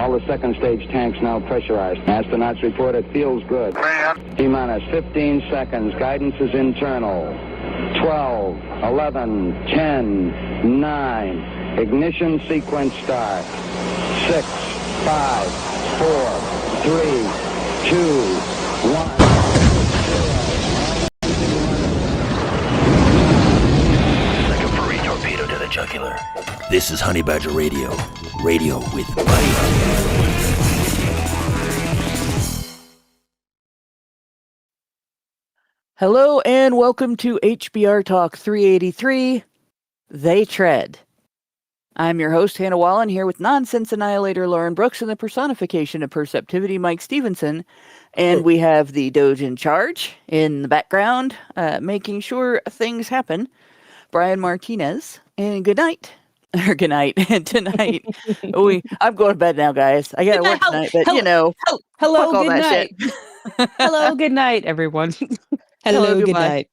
All the second stage tanks now pressurized. Astronauts report it feels good. T-minus 15 seconds. Guidance is internal. 12, 11, 10, 9. Ignition sequence start. 6, 5, 4, 3, 2, 1. Jugular. This is Honey Badger Radio. Radio with bite. Hello and welcome to HBR Talk 383. They Tread. I'm your host, Hannah Wallen, here with Nonsense Annihilator Lauren Brooks and the personification of perceptivity, Mike Stevenson. And we have the Doge in charge in the background, making sure things happen, Brian Martinez. And good night. Or good night. And tonight, I'm going to bed now, guys. I got to work tonight, but hello, fuck good night. Hello, good night, everyone. Hello, good night.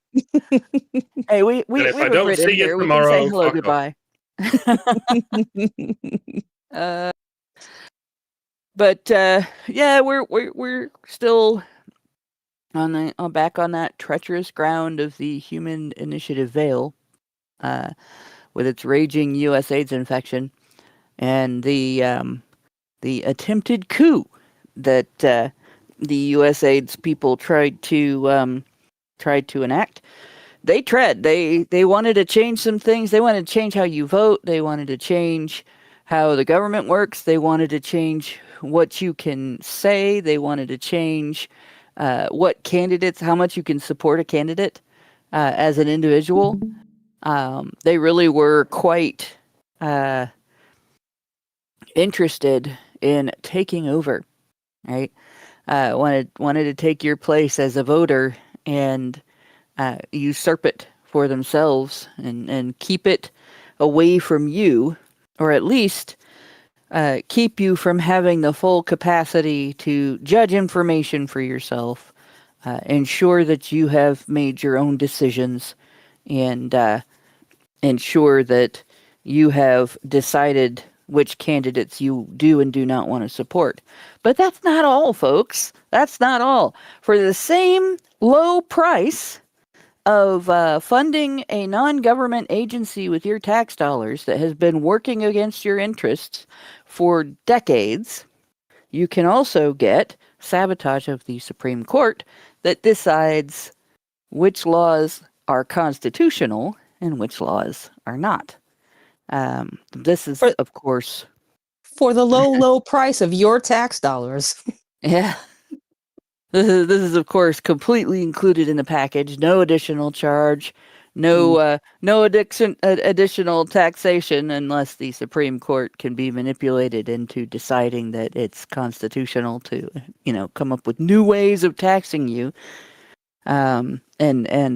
Hey, we if I have don't written see you here. tomorrow, We can say hello, fuck goodbye. But yeah, we're still back on that treacherous ground of the Human Initiative Veil. With its raging USAIDs infection and the attempted coup that the USAIDs people tried to enact. They wanted to change some things. They wanted to change how you vote. They wanted to change how the government works. They wanted to change what you can say. They wanted to change what candidates, how much you can support a candidate as an individual. They really were quite interested in taking over, right? Wanted to take your place as a voter and usurp it for themselves and keep it away from you, or at least keep you from having the full capacity to judge information for yourself, ensure that you have made your own decisions, and ensure that you have decided which candidates you do and do not want to support. But that's not all, folks. That's not all. For the same low price of funding a non-government agency with your tax dollars that has been working against your interests for decades, you can also get sabotage of the Supreme Court that decides which laws are constitutional and which laws are not. This is, of course... For the low price of your tax dollars. Yeah. This is, of course, completely included in the package. No additional charge. No additional taxation unless the Supreme Court can be manipulated into deciding that it's constitutional to, come up with new ways of taxing you. And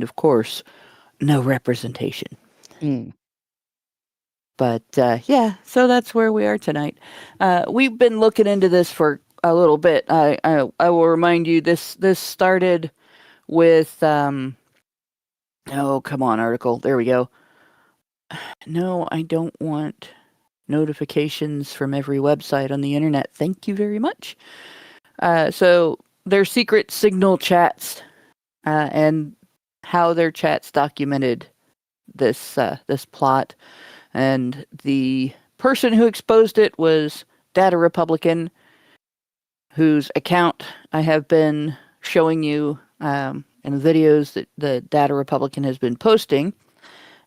of course, no representation. But yeah, so that's where we are tonight. We've been looking into this for a little bit. I will remind you, this started with come on, article. There we go. No, I don't want notifications from every website on the internet. Thank you very much. So their secret signal chats and how their chats documented this plot, and the person who exposed it was Data Republican, whose account I have been showing you in the videos that the Data Republican has been posting.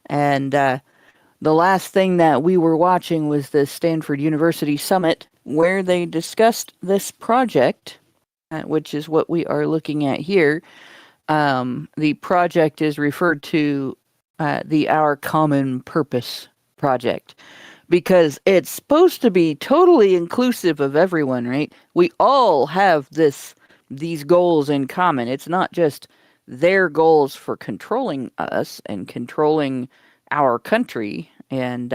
And the last thing that we were watching was the Stanford University Summit, where they discussed this project, which is what we are looking at here. The project is referred to the Our Common Purpose project, because it's supposed to be totally inclusive of everyone, right? We all have these goals in common. It's not just their goals for controlling us and controlling our country and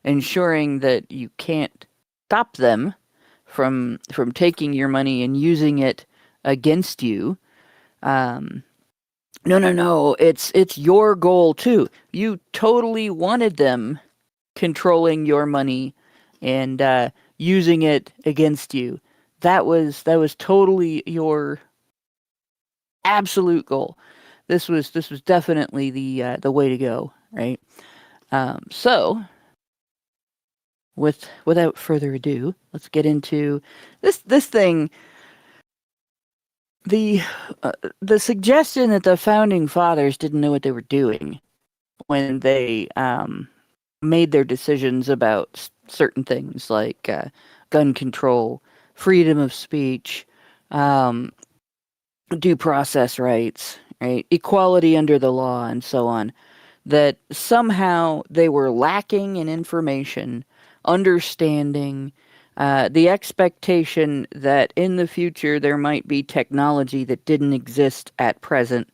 ensuring that you can't stop them from taking your money and using it against you. No. It's your goal too. You totally wanted them controlling your money, and using it against you. That was totally your absolute goal. This was definitely the way to go, right? So, without further ado, let's get into this thing. The suggestion that the founding fathers didn't know what they were doing when they made their decisions about certain things like gun control, freedom of speech, due process rights, right, equality under the law, and so on, that somehow they were lacking in information, understanding, the expectation that in the future there might be technology that didn't exist at present.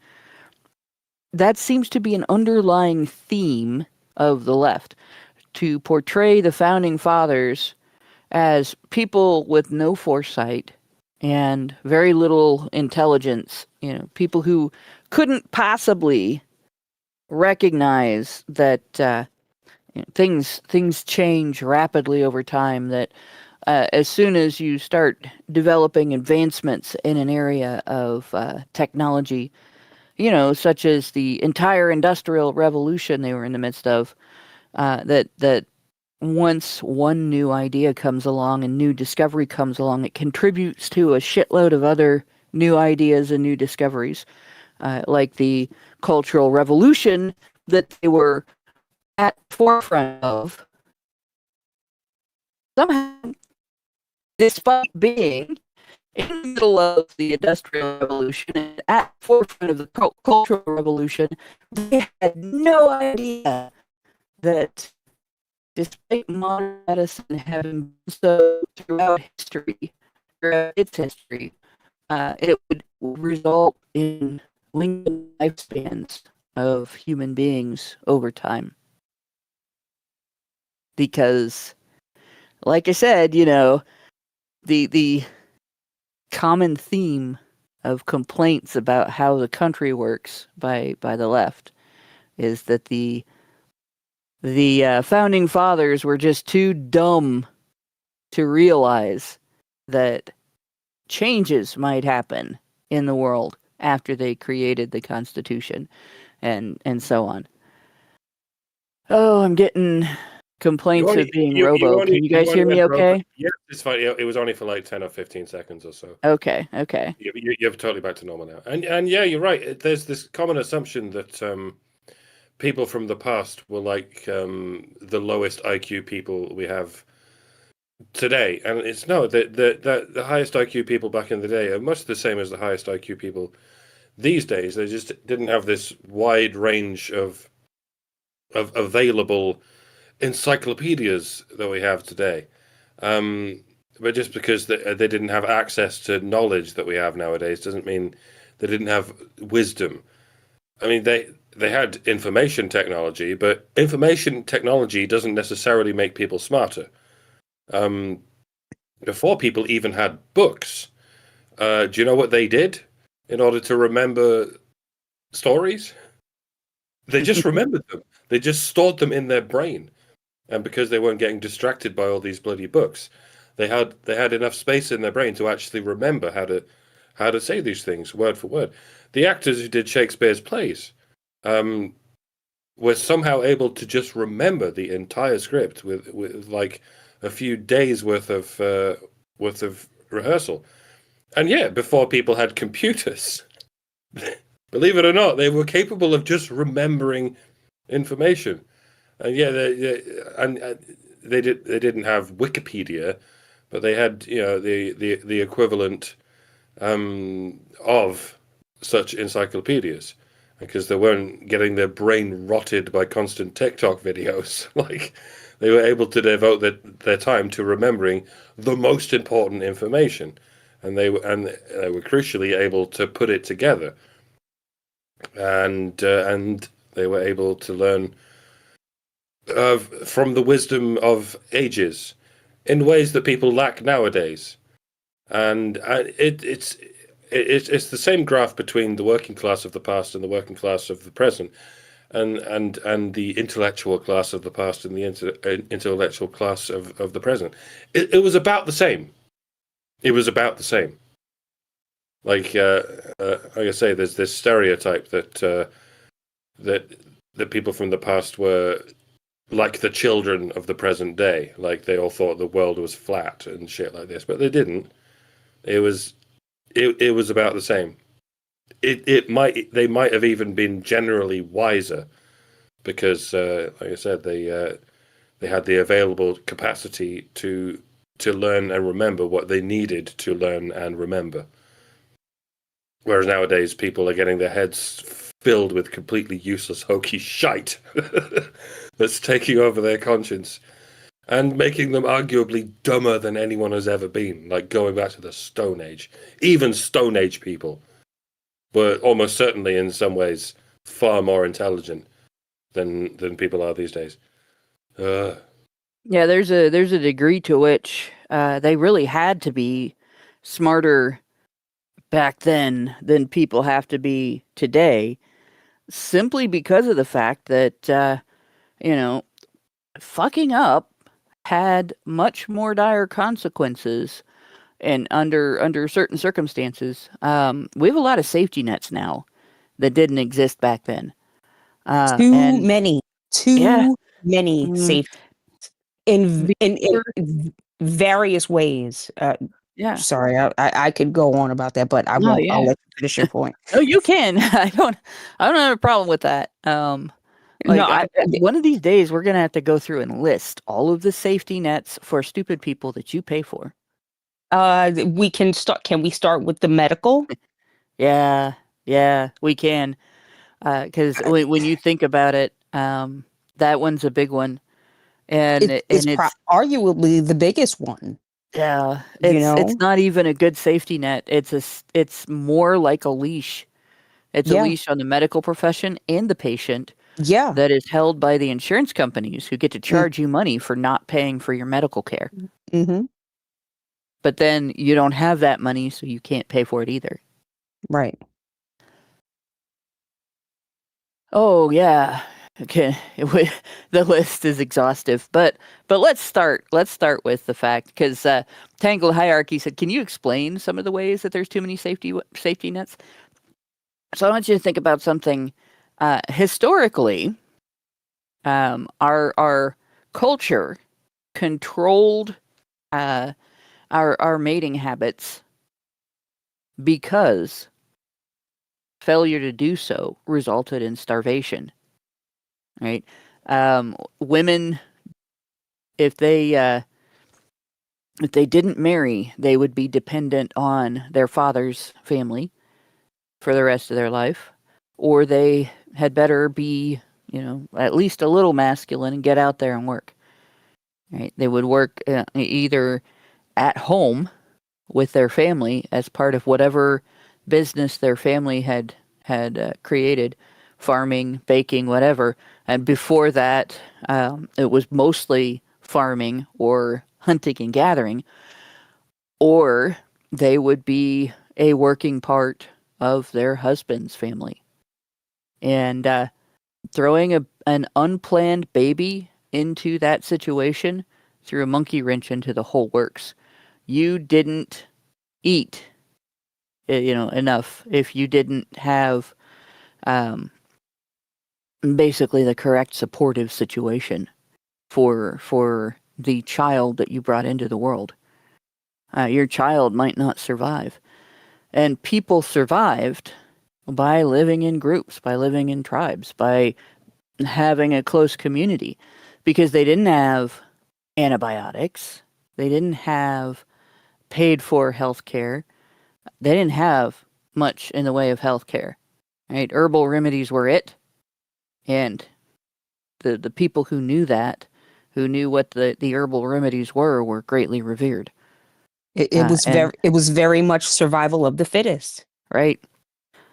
That seems to be an underlying theme of the left, to portray the founding fathers as people with no foresight and very little intelligence, people who couldn't possibly recognize that things change rapidly over time, that as soon as you start developing advancements in an area of technology, such as the entire industrial revolution they were in the midst of, that once one new idea comes along and new discovery comes along, it contributes to a shitload of other new ideas and new discoveries, like the Cultural Revolution that they were at the forefront of. Somehow, despite being in the middle of the Industrial Revolution and at the forefront of the Cultural Revolution, they had no idea that despite modern medicine having been so throughout its history, it would result in lengthened lifespans of human beings over time. Because, like I said, the common theme of complaints about how the country works by the left is that the founding fathers were just too dumb to realize that changes might happen in the world after they created the Constitution, and so on. Oh, I'm getting complaints of being robo. Can you guys hear me okay? Yeah, it's fine. It was only for like 10 or 15 seconds or so. Okay. You're totally back to normal now. And yeah, you're right. There's this common assumption that people from the past were like the lowest IQ people we have today, and it's no, the highest IQ people back in the day are much the same as the highest IQ people these days. They just didn't have this wide range of available encyclopedias that we have today, but just because they didn't have access to knowledge that we have nowadays doesn't mean they didn't have wisdom. I mean, they had information technology, but information technology doesn't necessarily make people smarter. Before people even had books, do you know what they did in order to remember stories? They just remembered them. They just stored them in their brain. And because they weren't getting distracted by all these bloody books, they had enough space in their brain to actually remember how to say these things word for word. The actors who did Shakespeare's plays were somehow able to just remember the entire script with like a few days worth of rehearsal. And yeah, before people had computers, believe it or not, they were capable of just remembering information. And yeah, they didn't have Wikipedia, but they had the equivalent of such encyclopedias, because they weren't getting their brain rotted by constant TikTok videos. Like, they were able to devote their time to remembering the most important information, and they were crucially able to put it together, and they were able to learn from the wisdom of ages in ways that people lack nowadays. And it's the same graph between the working class of the past and the working class of the present. and the intellectual class of the past and the intellectual class of the present. It was about the same. It was about the same. Like I say, there's this stereotype that that people from the past were like the children of the present day. Like they all thought the world was flat and shit like this, but they didn't. It was about the same. They might have even been generally wiser because, like I said, they had the available capacity to learn and remember what they needed to learn and remember. Whereas nowadays, people are getting their heads filled with completely useless, hokey shite that's taking over their conscience and making them arguably dumber than anyone has ever been. Like going back to the Stone Age, even Stone Age people were almost certainly, in some ways, far more intelligent than people are these days. Yeah, there's a degree to which they really had to be smarter back then than people have to be today, simply because of the fact that fucking up had much more dire consequences, and under certain circumstances. We have a lot of safety nets now that didn't exist back then. Too many Mm. safety in various ways. Yeah. Sorry, I could go on about that, but I won't. I'll let you finish your point. No, you can. I don't have a problem with that. One of these days we're gonna have to go through and list all of the safety nets for stupid people that you pay for. We can start. Can we start with the medical? Yeah, we can. Because when you think about it, that one's a big one, and it's arguably the biggest one. Yeah, it's not even a good safety net. It's more like a leash. It's a leash on the medical profession and the patient. Yeah, that is held by the insurance companies who get to charge you money for not paying for your medical care. Mm-hmm. But then you don't have that money, so you can't pay for it either. Right. Oh yeah. Okay. The list is exhaustive, but let's start with the fact, because Tangled Hierarchy said, "Can you explain some of the ways that there's too many safety nets?" So I want you to think about something. Historically, our culture controlled our mating habits because failure to do so resulted in starvation. Right? Women, if they didn't marry, they would be dependent on their father's family for the rest of their life, or they had better be, at least a little masculine and get out there and work. Right? They would work either at home with their family as part of whatever business their family had created, farming, baking, whatever. And before that, it was mostly farming or hunting and gathering, or they would be a working part of their husband's family. And throwing an unplanned baby into that situation threw a monkey wrench into the whole works. You didn't eat, enough if you didn't have basically the correct supportive situation for the child that you brought into the world. Your child might not survive. And people survived by living in groups, by living in tribes, by having a close community, because they didn't have antibiotics. They didn't have paid for health care. They didn't have much in the way of health care. Right? Herbal remedies were it. And the people who knew that, who knew what the herbal remedies were greatly revered. It was very much survival of the fittest. Right.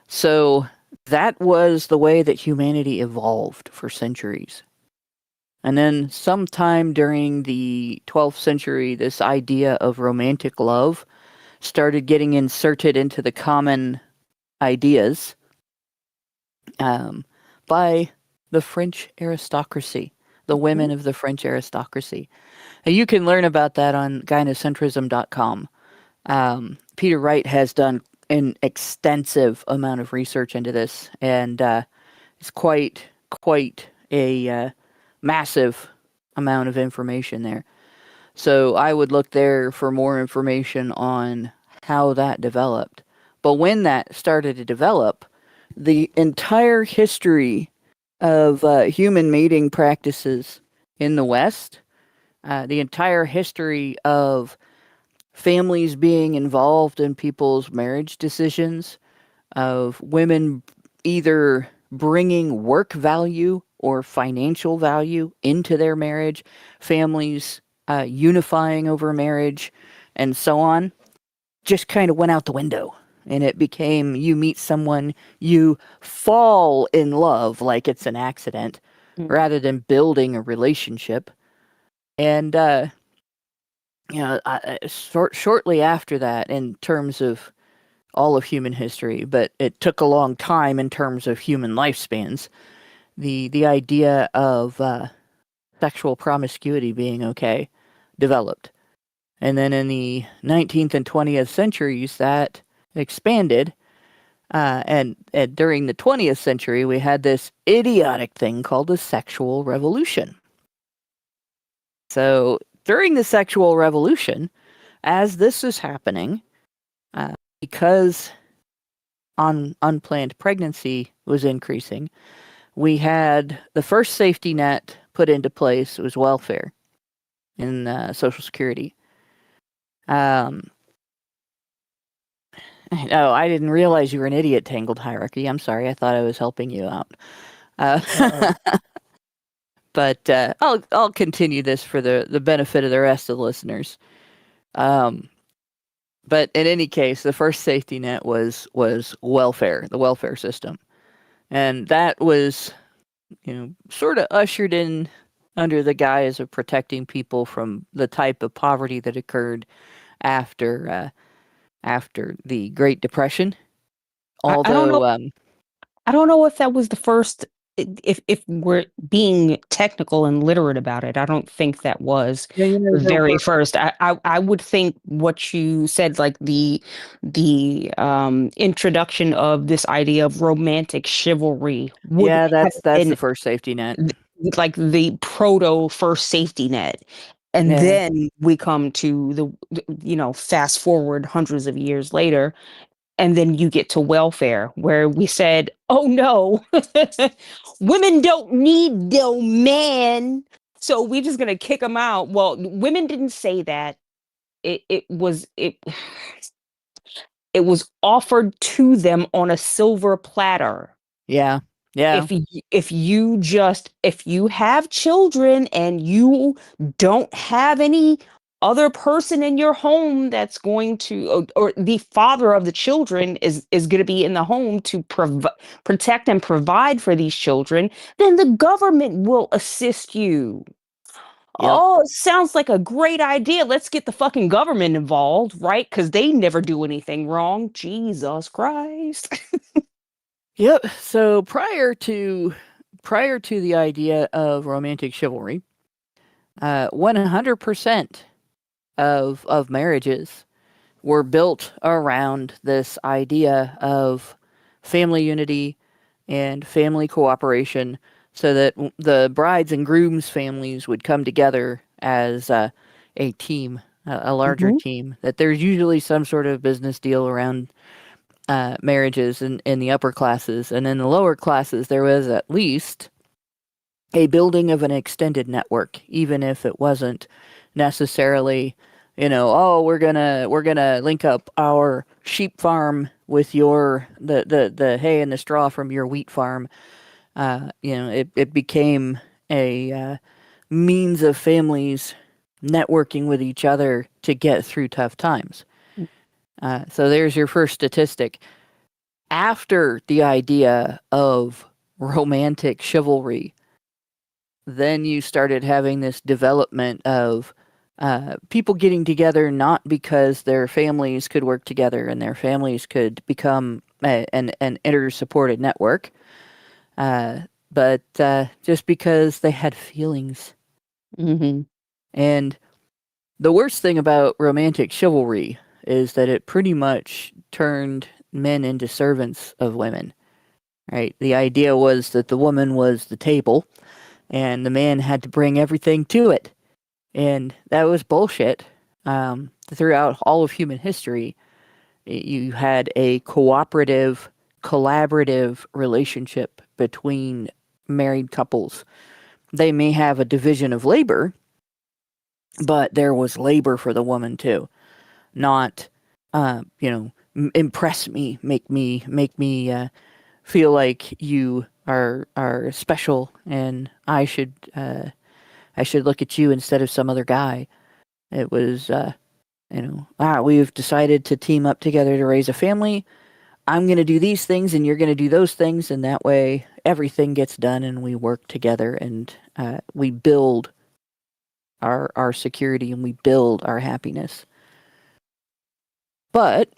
So that was the way that humanity evolved for centuries. And then sometime during the 12th century, this idea of romantic love started getting inserted into the common ideas by the French aristocracy, the women of the French aristocracy. And you can learn about that on gynocentrism.com. Peter Wright has done an extensive amount of research into this, and it's quite a massive amount of information there. So I would look there for more information on how that developed. But when that started to develop, the entire history of human mating practices in the West, the entire history of families being involved in people's marriage decisions, of women either bringing work value or financial value into their marriage, families unifying over marriage, and so on, just kind of went out the window. And it became, you meet someone, you fall in love like it's an accident, rather than building a relationship. And shortly after that, in terms of all of human history, but it took a long time in terms of human lifespans, the idea of sexual promiscuity being okay developed. And then in the 19th and 20th centuries, that expanded. And during the 20th century, we had this idiotic thing called the sexual revolution. So during the sexual revolution, as this is happening, because unplanned pregnancy was increasing, we had the first safety net put into place. It was welfare in Social Security. Oh, I didn't realize you were an idiot, Tangled Hierarchy. I'm sorry. I thought I was helping you out. But I'll continue this for the benefit of the rest of the listeners. But in any case, the first safety net was welfare, the welfare system. And that was, sort of ushered in under the guise of protecting people from the type of poverty that occurred after the Great Depression. Although I don't know if that was the first. If we're being technical and literate about it, I don't think that was the very first. I would think what you said, like the introduction of this idea of romantic chivalry. That's the first safety net, like the proto first safety net. And then we come to the fast forward hundreds of years later. And then you get to welfare, where we said, oh no, women don't need no man, so we're just going to kick them out. Well, women didn't say that. It was offered to them on a silver platter. Yeah. If you have children and you don't have any other person in your home that's going to, or the father of the children is going to be in the home to protect and provide for these children, then the government will assist you. Yep. Oh, it sounds like a great idea. Let's get the fucking government involved, right? Because they never do anything wrong. Jesus Christ. Yep. So prior to the idea of romantic chivalry, 100% of marriages were built around this idea of family unity and family cooperation, so that the bride's and groom's families would come together as a team, a larger team. That there's usually some sort of business deal around marriages in the upper classes, and in the lower classes there was at least a building of an extended network, even if it wasn't necessarily, we're gonna link up our sheep farm with the hay and the straw from your wheat farm. It became a means of families networking with each other to get through tough times. So there's your first statistic. After the idea of romantic chivalry, then you started having this development of people getting together not because their families could work together and their families could become an inter-supported network, but just because they had feelings. Mm-hmm. And the worst thing about romantic chivalry is that it pretty much turned men into servants of women, right? The idea was that the woman was the table and the man had to bring everything to it. And that was bullshit. Throughout all of human history, you had a cooperative, collaborative relationship between married couples. They may have a division of labor, but there was labor for the woman too. Not, impress me, make me feel like you are special, and I should look at you instead of some other guy. It was, we've decided to team up together to raise a family. I'm going to do these things and you're going to do those things. And that way everything gets done and we work together and we build our security and we build our happiness. But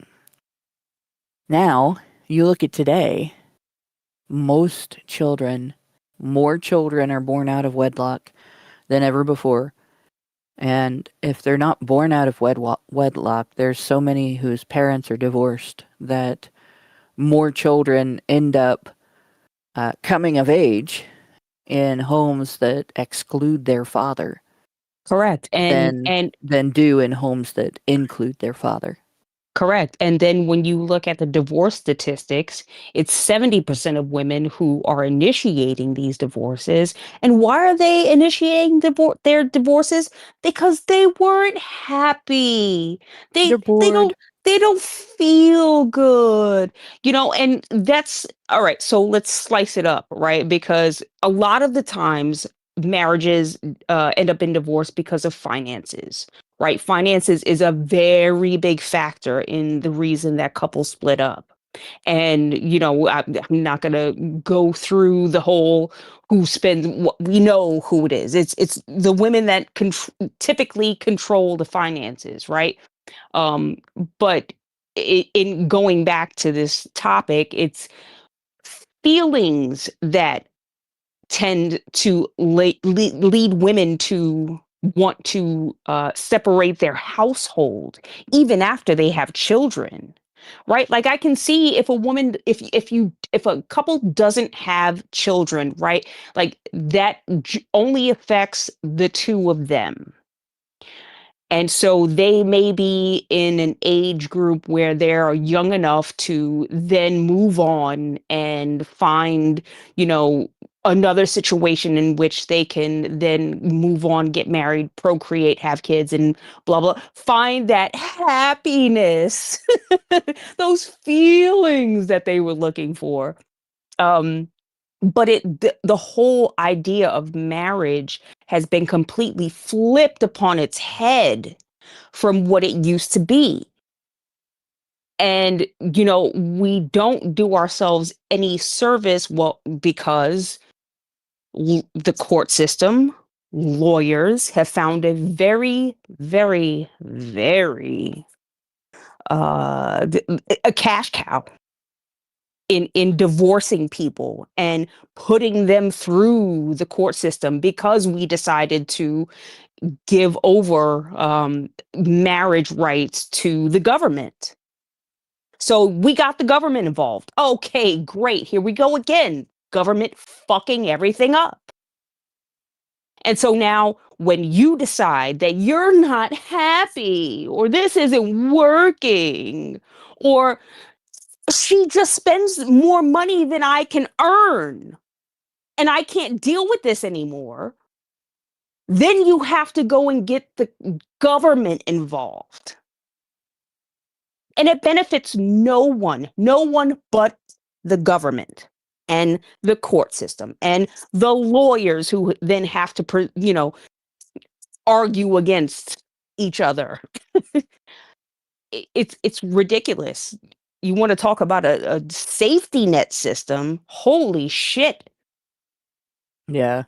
now you look at today, more children are born out of wedlock than ever before. And if they're not born out of wedlock, there's so many whose parents are divorced that more children end up coming of age in homes that exclude their father. Correct. And than do in homes that include their father. Correct. And then when you look at the divorce statistics, it's 70% of women who are initiating these divorces. And why are they initiating their divorces? Because they weren't happy. They're bored. They don't feel good. And that's all right. So let's slice it up, right? Because a lot of the times marriages end up in divorce because of finances. Right. Finances is a very big factor in the reason that couples split up. And, I'm not going to go through the whole who spends what we know who it is. It's the women that typically control the finances. Right. But in going back to this topic, it's feelings that tend to lead women to want to separate their household even after they have children, right? Like I can see if a woman, if a couple doesn't have children, right, like that only affects the two of them. And so they may be in an age group where they're young enough to then move on and find, another situation in which they can then move on, get married, procreate, have kids, and blah, blah. Find that happiness, those feelings that they were looking for. But the whole idea of marriage has been completely flipped upon its head from what it used to be. And, we don't do ourselves any service, because the court system, lawyers have found a very, very, very a cash cow in divorcing people and putting them through the court system because we decided to give over marriage rights to the government. So we got the government involved. Okay, great. Here we go again. Government fucking everything up. And so now when you decide that you're not happy or this isn't working or she just spends more money than I can earn and I can't deal with this anymore, then you have to go and get the government involved. And it benefits no one but the government and the court system and the lawyers who then have to, argue against each other. It's ridiculous. You want to talk about a safety net system? Holy shit. Yeah.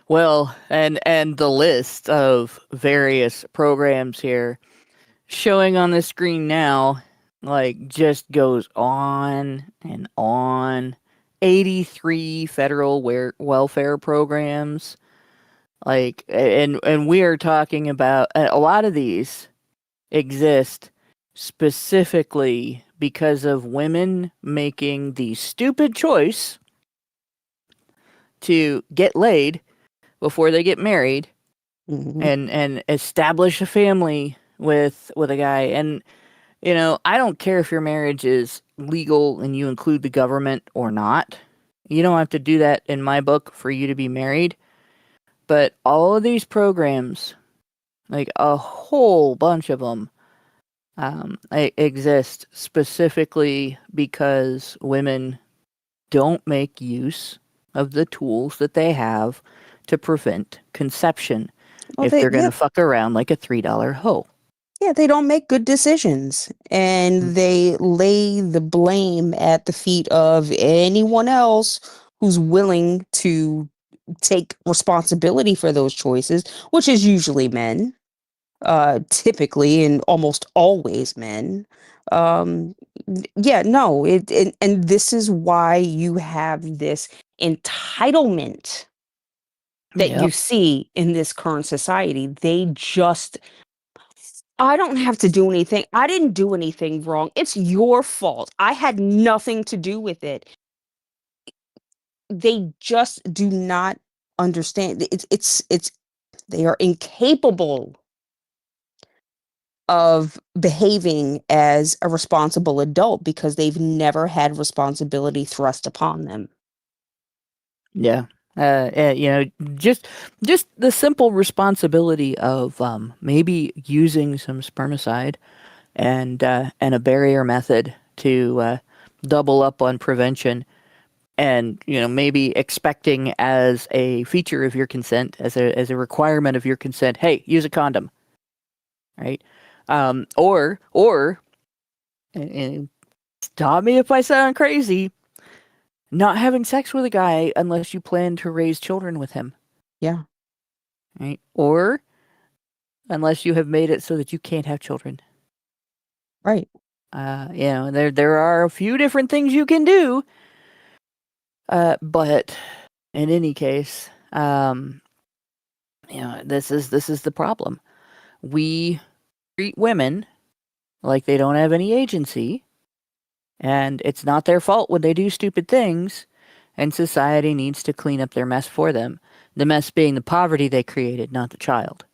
Well, and the list of various programs here showing on the screen now, like, just goes on and on. 83 federal welfare programs. Like, and we are talking about a lot of these exist specifically because of women making the stupid choice to get laid before they get married and establish a family with a guy. And I don't care if your marriage is legal and you include the government or not. You don't have to do that in my book for you to be married. But all of these programs, like a whole bunch of them, exist specifically because women don't make use of the tools that they have to prevent conception if they're going to fuck around like a $3 hoe. Yeah, they don't make good decisions, and they lay the blame at the feet of anyone else who's willing to take responsibility for those choices, which is usually men, typically and almost always men. And this is why you have this entitlement that you see in this current society. I don't have to do anything. I didn't do anything wrong. It's your fault. I had nothing to do with it. They just do not understand. They are incapable of behaving as a responsible adult because they've never had responsibility thrust upon them. Yeah. Just the simple responsibility of maybe using some spermicide and a barrier method to double up on prevention, and maybe expecting as a feature of your consent, as a requirement of your consent, hey, use a condom, right? Or and stop me if I sound crazy, not having sex with a guy unless you plan to raise children with him. Yeah. Right? Or unless you have made it so that you can't have children. Right. There are a few different things you can do. But in any case, this is the problem. We treat women like they don't have any agency. And it's not their fault when they do stupid things, and society needs to clean up their mess for them. The mess being the poverty they created, not the child.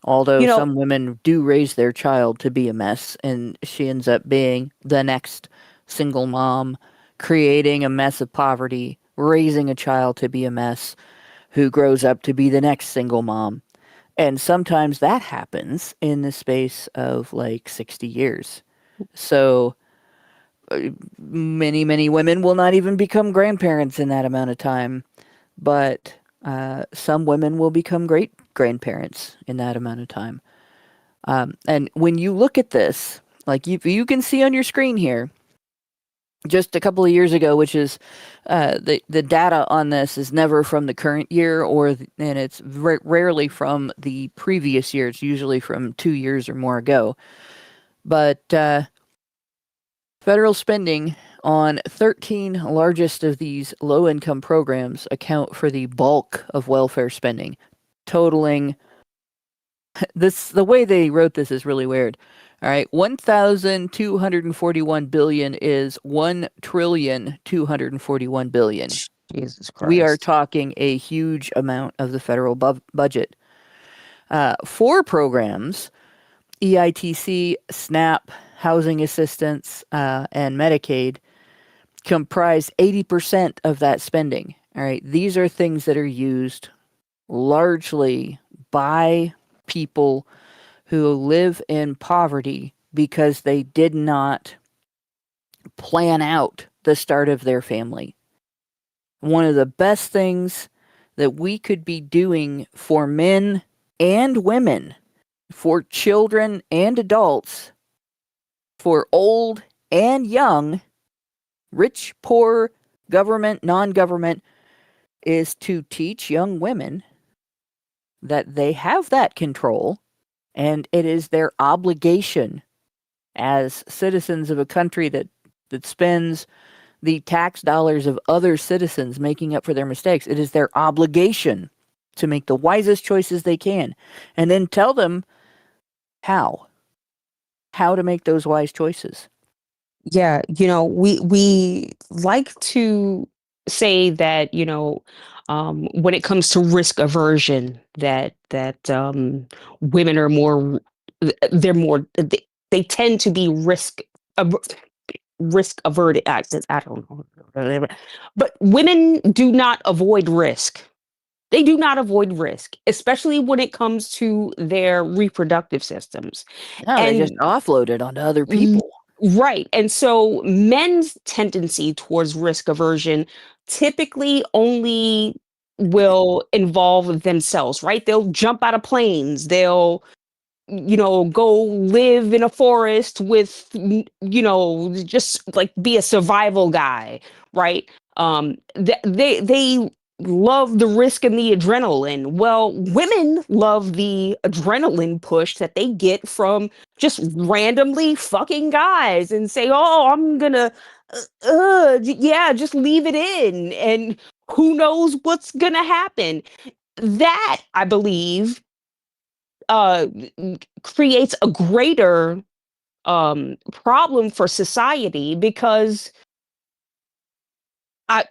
Although some women do raise their child to be a mess, and she ends up being the next single mom, creating a mess of poverty, raising a child to be a mess, who grows up to be the next single mom. And sometimes that happens in the space of like 60 years. So many women will not even become grandparents in that amount of time, but some women will become great grandparents in that amount of time. And when you look at this, like you can see on your screen here, just a couple of years ago, which is the data on this is never from the current year, and it's rarely from the previous year. It's usually from 2 years or more ago. But federal spending on 13 largest of these low-income programs account for the bulk of welfare spending, totaling the way they wrote this is really weird. All right, 1,241 billion is 1,241 billion. Jesus Christ. We are talking a huge amount of the federal budget. 4 programs, EITC, SNAP, housing assistance, and Medicaid, comprise 80% of that spending. All right, these are things that are used largely by people who live in poverty because they did not plan out the start of their family. One of the best things that we could be doing for men and women, for children and adults, for old and young, rich, poor, government, non-government, is to teach young women that they have that control, and it is their obligation as citizens of a country that spends the tax dollars of other citizens making up for their mistakes. It is their obligation to make the wisest choices they can, and then tell them how to make those wise choices. Yeah, we like to say that, when it comes to risk aversion, that women are more, they're more, they tend to be risk averted. I don't know, but women do not avoid risk. They do not avoid risk, especially when it comes to their reproductive systems. No, they just And offload it onto other Mm, people. right. And so men's tendency towards risk aversion typically only will involve themselves, right? They'll jump out of planes. They'll, go live in a forest with, just like be a survival guy, right? They love the risk and the adrenaline. Well, women love the adrenaline push that they get from just randomly fucking guys and say, "Oh, I'm gonna, yeah, just leave it in," and who knows what's gonna happen. That, I believe, uh creates a greater problem for society, because I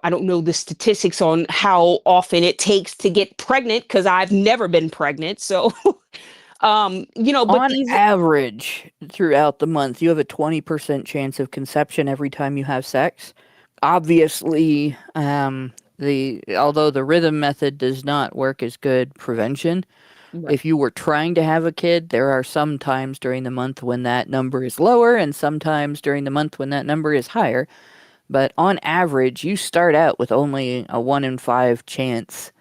don't know the statistics on how often it takes to get pregnant, because I've never been pregnant. So but On these average, throughout the month, you have a 20% chance of conception every time you have sex. Obviously, although the rhythm method does not work as good prevention, Right. if you were trying to have a kid, there are some times during the month when that number is lower and sometimes during the month when that number is higher. But on average, you start out with only a 1 in 5 chance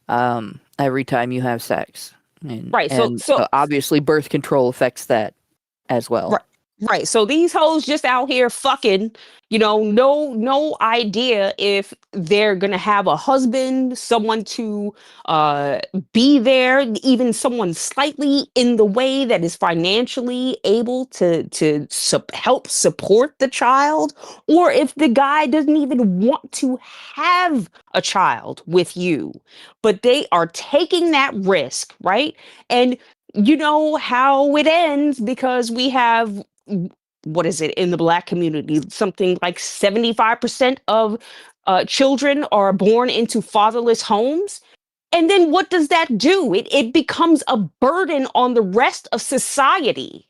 every time you have sex. Right. So Obviously birth control affects that as well. right. Right. So these hoes just out here fucking, no idea if they're gonna have a husband, someone to be there, even someone slightly in the way that is financially able to help support the child, or if the guy doesn't even want to have a child with you, but they are taking that risk, right? And you know how it ends, because we have, what is it, in the Black community, something like 75% of children are born into fatherless homes. And then what does that do? It becomes a burden on the rest of society.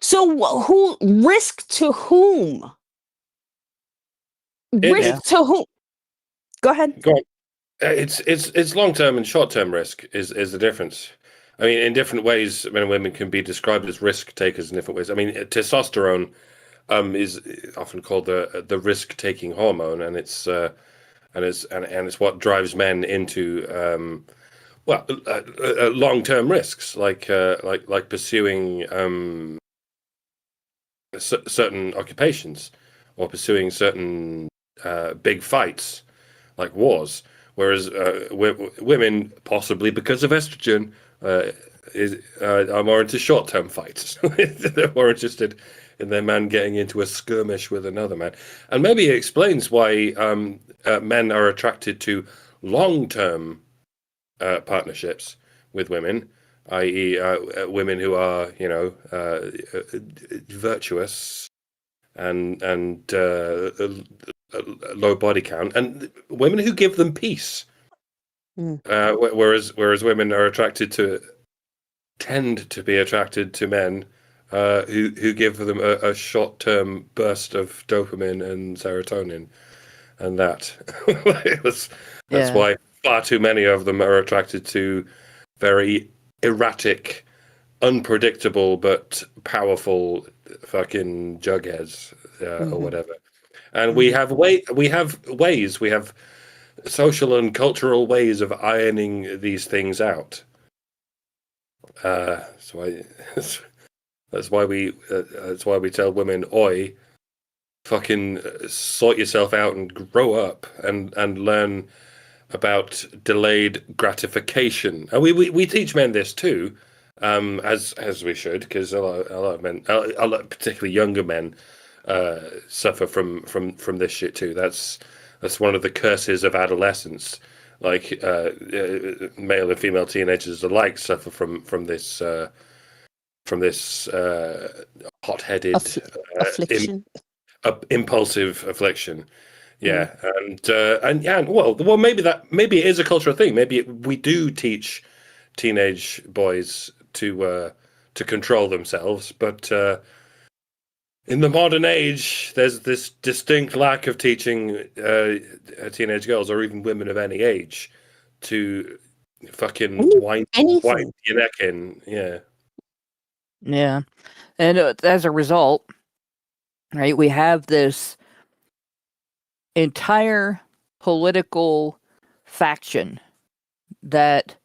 So who, risk to whom? It's Yeah. Risk to whom? Go ahead. go on. It's long term and short term risk is the difference. I mean, in different ways, men and women can be described as risk takers in different ways. I mean, testosterone is often called the risk taking hormone, and it's what drives men into long term risks, like pursuing certain occupations or pursuing certain big fights like wars. Whereas women, possibly because of estrogen, are more into short-term fights. They're more interested in their man getting into a skirmish with another man, and maybe it explains why men are attracted to long-term partnerships with women, i.e., women who are, virtuous and low body count, and women who give them peace. Whereas women are tend to be attracted to men who give them a short-term burst of dopamine and serotonin, and that's why far too many of them are attracted to very erratic, unpredictable but powerful fucking jugheads or whatever. And we have social and cultural ways of ironing these things out. That's why we tell women, "Oi, fucking sort yourself out and grow up and learn about delayed gratification." And we teach men this too, as we should, because a lot of men, particularly younger men, suffer from this shit too. That's one of the curses of adolescence. Like male and female teenagers alike suffer from this hot-headed affliction, impulsive affliction. Yeah, and well, maybe it is a cultural thing. Maybe we do teach teenage boys to control themselves, but in the modern age, there's this distinct lack of teaching teenage girls or even women of any age to fucking wind your neck in. Yeah. Yeah. And as a result, right, we have this entire political faction that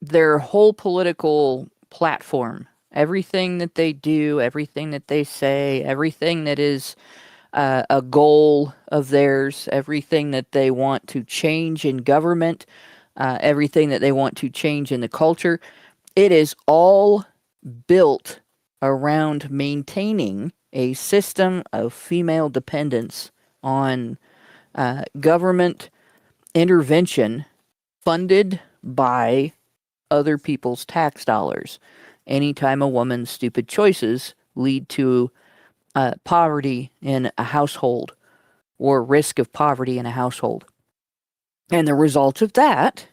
their whole political platform, everything that they do, everything that they say, everything that is a goal of theirs, everything that they want to change in government, everything that they want to change in the culture, it is all built around maintaining a system of female dependence on government intervention funded by other people's tax dollars. Anytime a woman's stupid choices lead to poverty in a household or risk of poverty in a household. And the result of that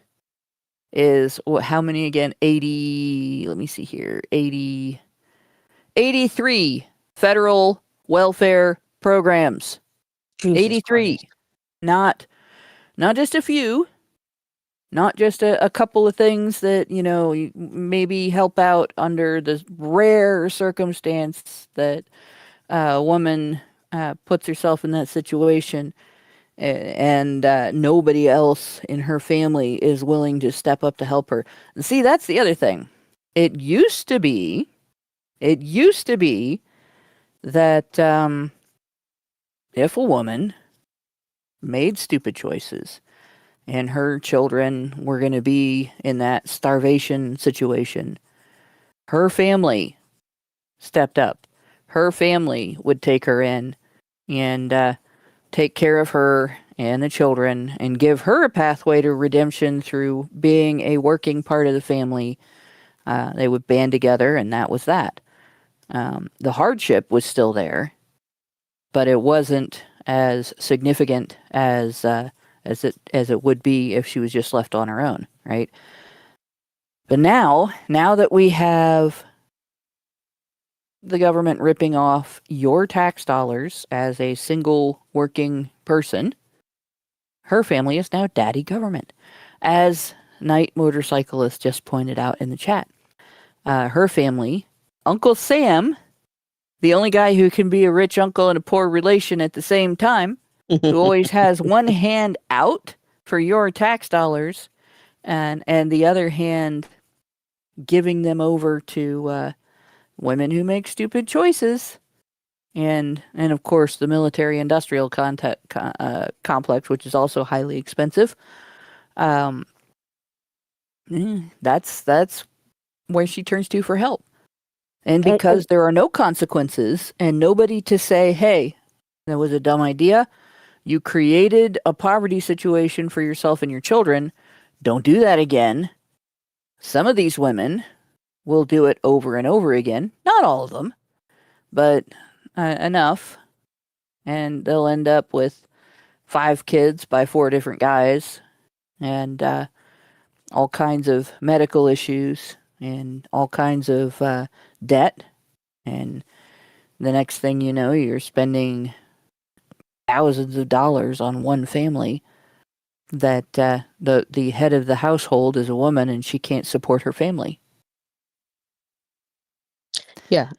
is how many again? 80, let me see here, 83 federal welfare programs. Jesus 83. Christ. Not just a few, not just a couple of things that, you maybe help out under the rare circumstance that a woman puts herself in that situation and nobody else in her family is willing to step up to help her. And see, that's the other thing. It used to be that if a woman made stupid choices and her children were going to be in that starvation situation, her family stepped up. Her family would take her in and take care of her and the children and give her a pathway to redemption through being a working part of the family. They would band together, and that was that. The hardship was still there, but it wasn't as significant as it would be if she was just left on her own, right? But now that we have the government ripping off your tax dollars as a single working person, her family is now daddy government. As Night Motorcyclist just pointed out in the chat, her family, Uncle Sam, the only guy who can be a rich uncle and a poor relation at the same time, who always has one hand out for your tax dollars and the other hand giving them over to women who make stupid choices, and of course the military-industrial complex, which is also highly expensive. That's where she turns to for help, and because there are no consequences and nobody to say, "Hey, that was a dumb idea. You created a poverty situation for yourself and your children. Don't do that again." Some of these women will do it over and over again. Not all of them, but enough. And they'll end up with 5 kids by 4 different guys and all kinds of medical issues and all kinds of debt. And the next thing you know, you're spending thousands of dollars on one family that the head of the household is a woman and she can't support her family. Yeah.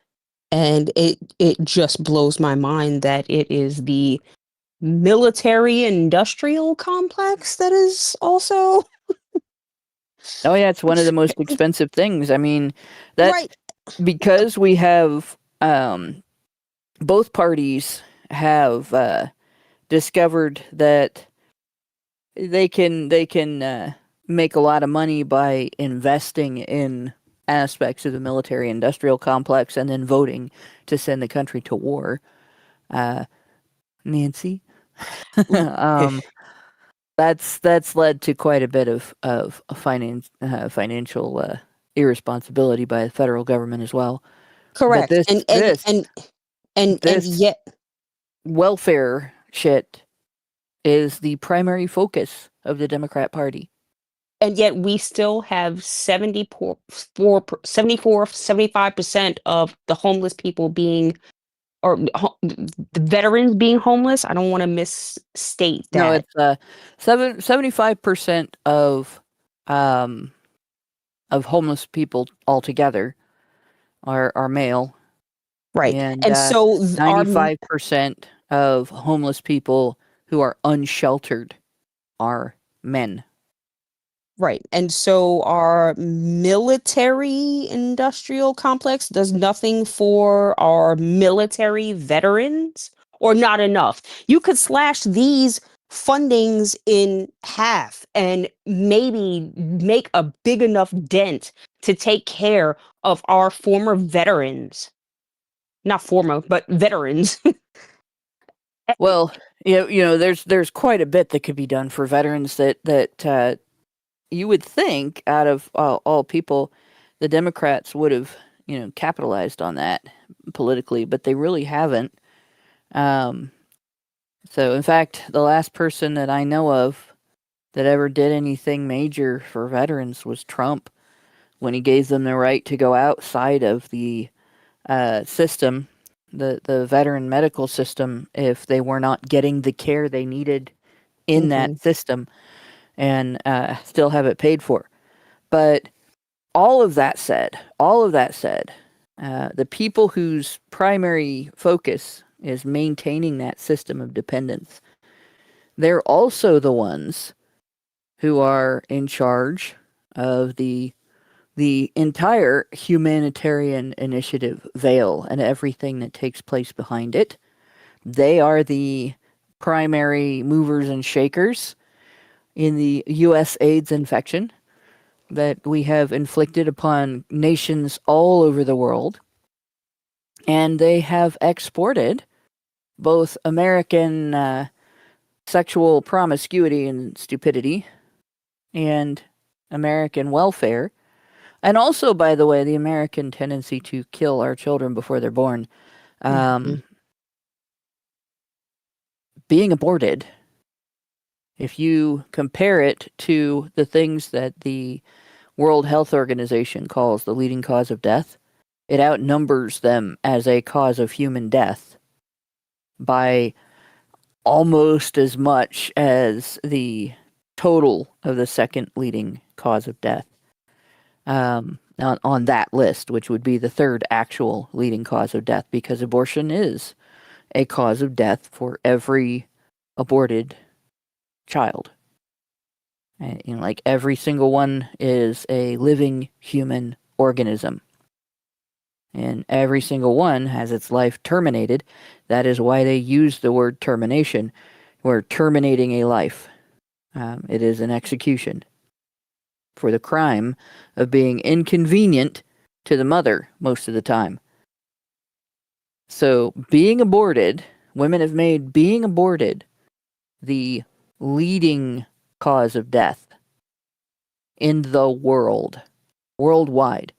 And it just blows my mind that it is the military industrial complex that is also Oh yeah, it's one of the most expensive things. I mean, that right. Because we have both parties have discovered that they can make a lot of money by investing in aspects of the military-industrial complex and then voting to send the country to war. Nancy, that's led to quite a bit of financial irresponsibility by the federal government as well. But Correct. And this yet welfare shit is the primary focus of the Democrat Party. and yet we still have 75% of the homeless people being, or the veterans being homeless. I don't want to misstate that. No, it's 75% of homeless people altogether are male, Right. and And so 95% of homeless people who are unsheltered are men. right. And so our military industrial complex does nothing for our military veterans, or not enough. You could slash these fundings in half and maybe make a big enough dent to take care of our former veterans. Not former, but veterans. Well, there's quite a bit that could be done for veterans that you would think out of all people, the Democrats would have, capitalized on that politically, but they really haven't. So, in fact, the last person that I know of that ever did anything major for veterans was Trump, when he gave them the right to go outside of the system, the veteran medical system, if they were not getting the care they needed in that system, and still have it paid for. But all of that said, the people whose primary focus is maintaining that system of dependence, they're also the ones who are in charge of the entire Humanitarian Initiative Veil and everything that takes place behind it. They are the primary movers and shakers in the USAIDs infection that we have inflicted upon nations all over the world. And they have exported both American sexual promiscuity and stupidity and American welfare. And also, by the way, the American tendency to kill our children before they're born. Being aborted, if you compare it to the things that the World Health Organization calls the leading cause of death, it outnumbers them as a cause of human death by almost as much as the total of the second leading cause of death. On that list, which would be the third actual leading cause of death, because abortion is a cause of death for every aborted child. And, like every single one is a living human organism. And every single one has its life terminated. That is why they use the word termination. We're terminating a life. It is an execution for the crime of being inconvenient to the mother most of the time. So being aborted, women have made being aborted the leading cause of death in the world, worldwide,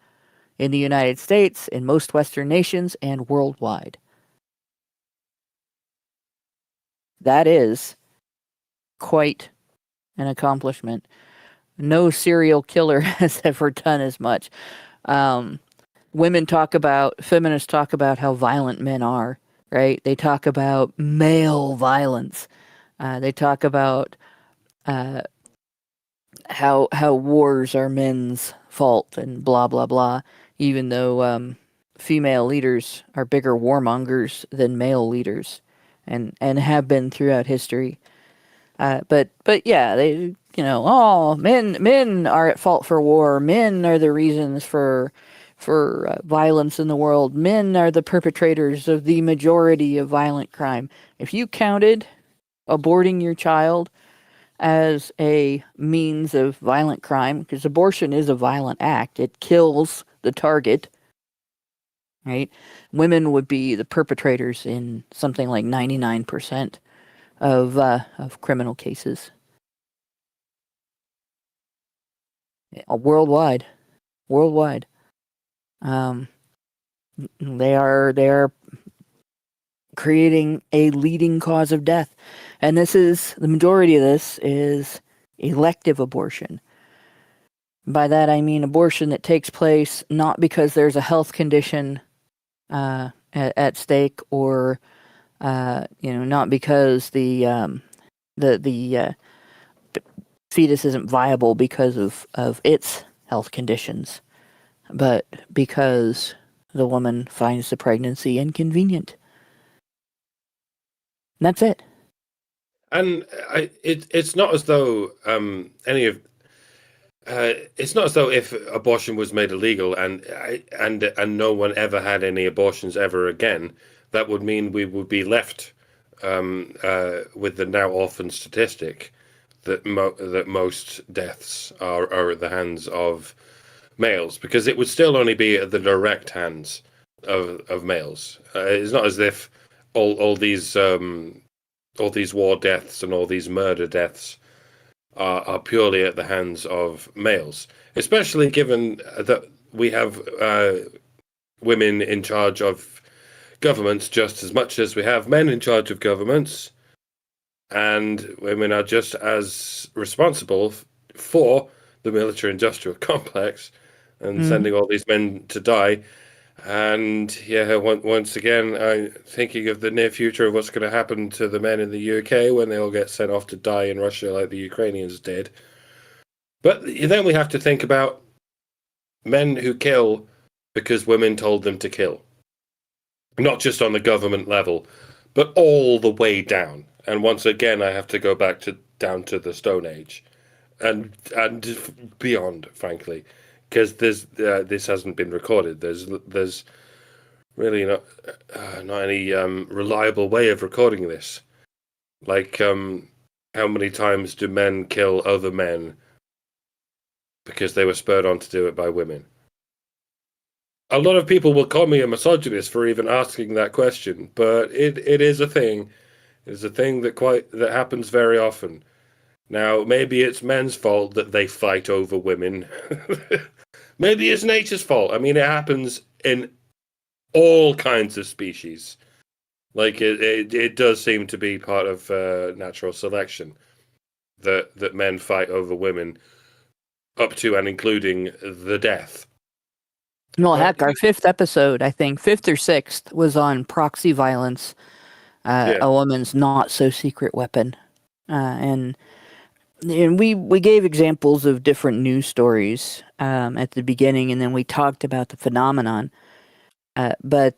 in the United States, in most Western nations, and worldwide. That is quite an accomplishment. No serial killer has ever done as much. Feminists talk about how violent men are, right? They talk about male violence. They talk about how wars are men's fault and blah, blah, blah, even though female leaders are bigger warmongers than male leaders and have been throughout history. But yeah, they, men are at fault for war. Men are the reasons for violence in the world. Men are the perpetrators of the majority of violent crime. If you counted aborting your child as a means of violent crime, because abortion is a violent act, it kills the target, right? Women would be the perpetrators in something like 99% of criminal cases. Worldwide. They are creating a leading cause of death. And the majority of this is elective abortion. By that I mean abortion that takes place not because there's a health condition at stake, or not because the fetus isn't viable because of its health conditions, but because the woman finds the pregnancy inconvenient. And that's it. And it's not as though it's not as though if abortion was made illegal and no one ever had any abortions ever again, that would mean we would be left with the now orphan statistic that most deaths are at the hands of males, because it would still only be at the direct hands of males. It's not as if all these war deaths and all these murder deaths are purely at the hands of males, especially given that we have women in charge of governments just as much as we have men in charge of governments, and women are just as responsible for the military-industrial complex and sending all these men to die. And yeah, once again, I'm thinking of the near future of what's going to happen to the men in the UK when they all get sent off to die in Russia like the Ukrainians did. But then we have to think about men who kill because women told them to kill. Not just on the government level, but all the way down. And once again, I have to go back down to the Stone Age and beyond, frankly. Because this hasn't been recorded. There's really not any reliable way of recording this. Like, how many times do men kill other men because they were spurred on to do it by women? A lot of people will call me a misogynist for even asking that question, but it is a thing. It's a thing that happens very often. Now, maybe it's men's fault that they fight over women. Maybe it's nature's fault. I mean, it happens in all kinds of species. Like, it does seem to be part of natural selection that men fight over women up to and including the death. Well, heck, our 5th episode, I think, 5th or 6th, was on proxy violence, a woman's not-so-secret weapon. And we gave examples of different news stories at the beginning, and then we talked about the phenomenon. But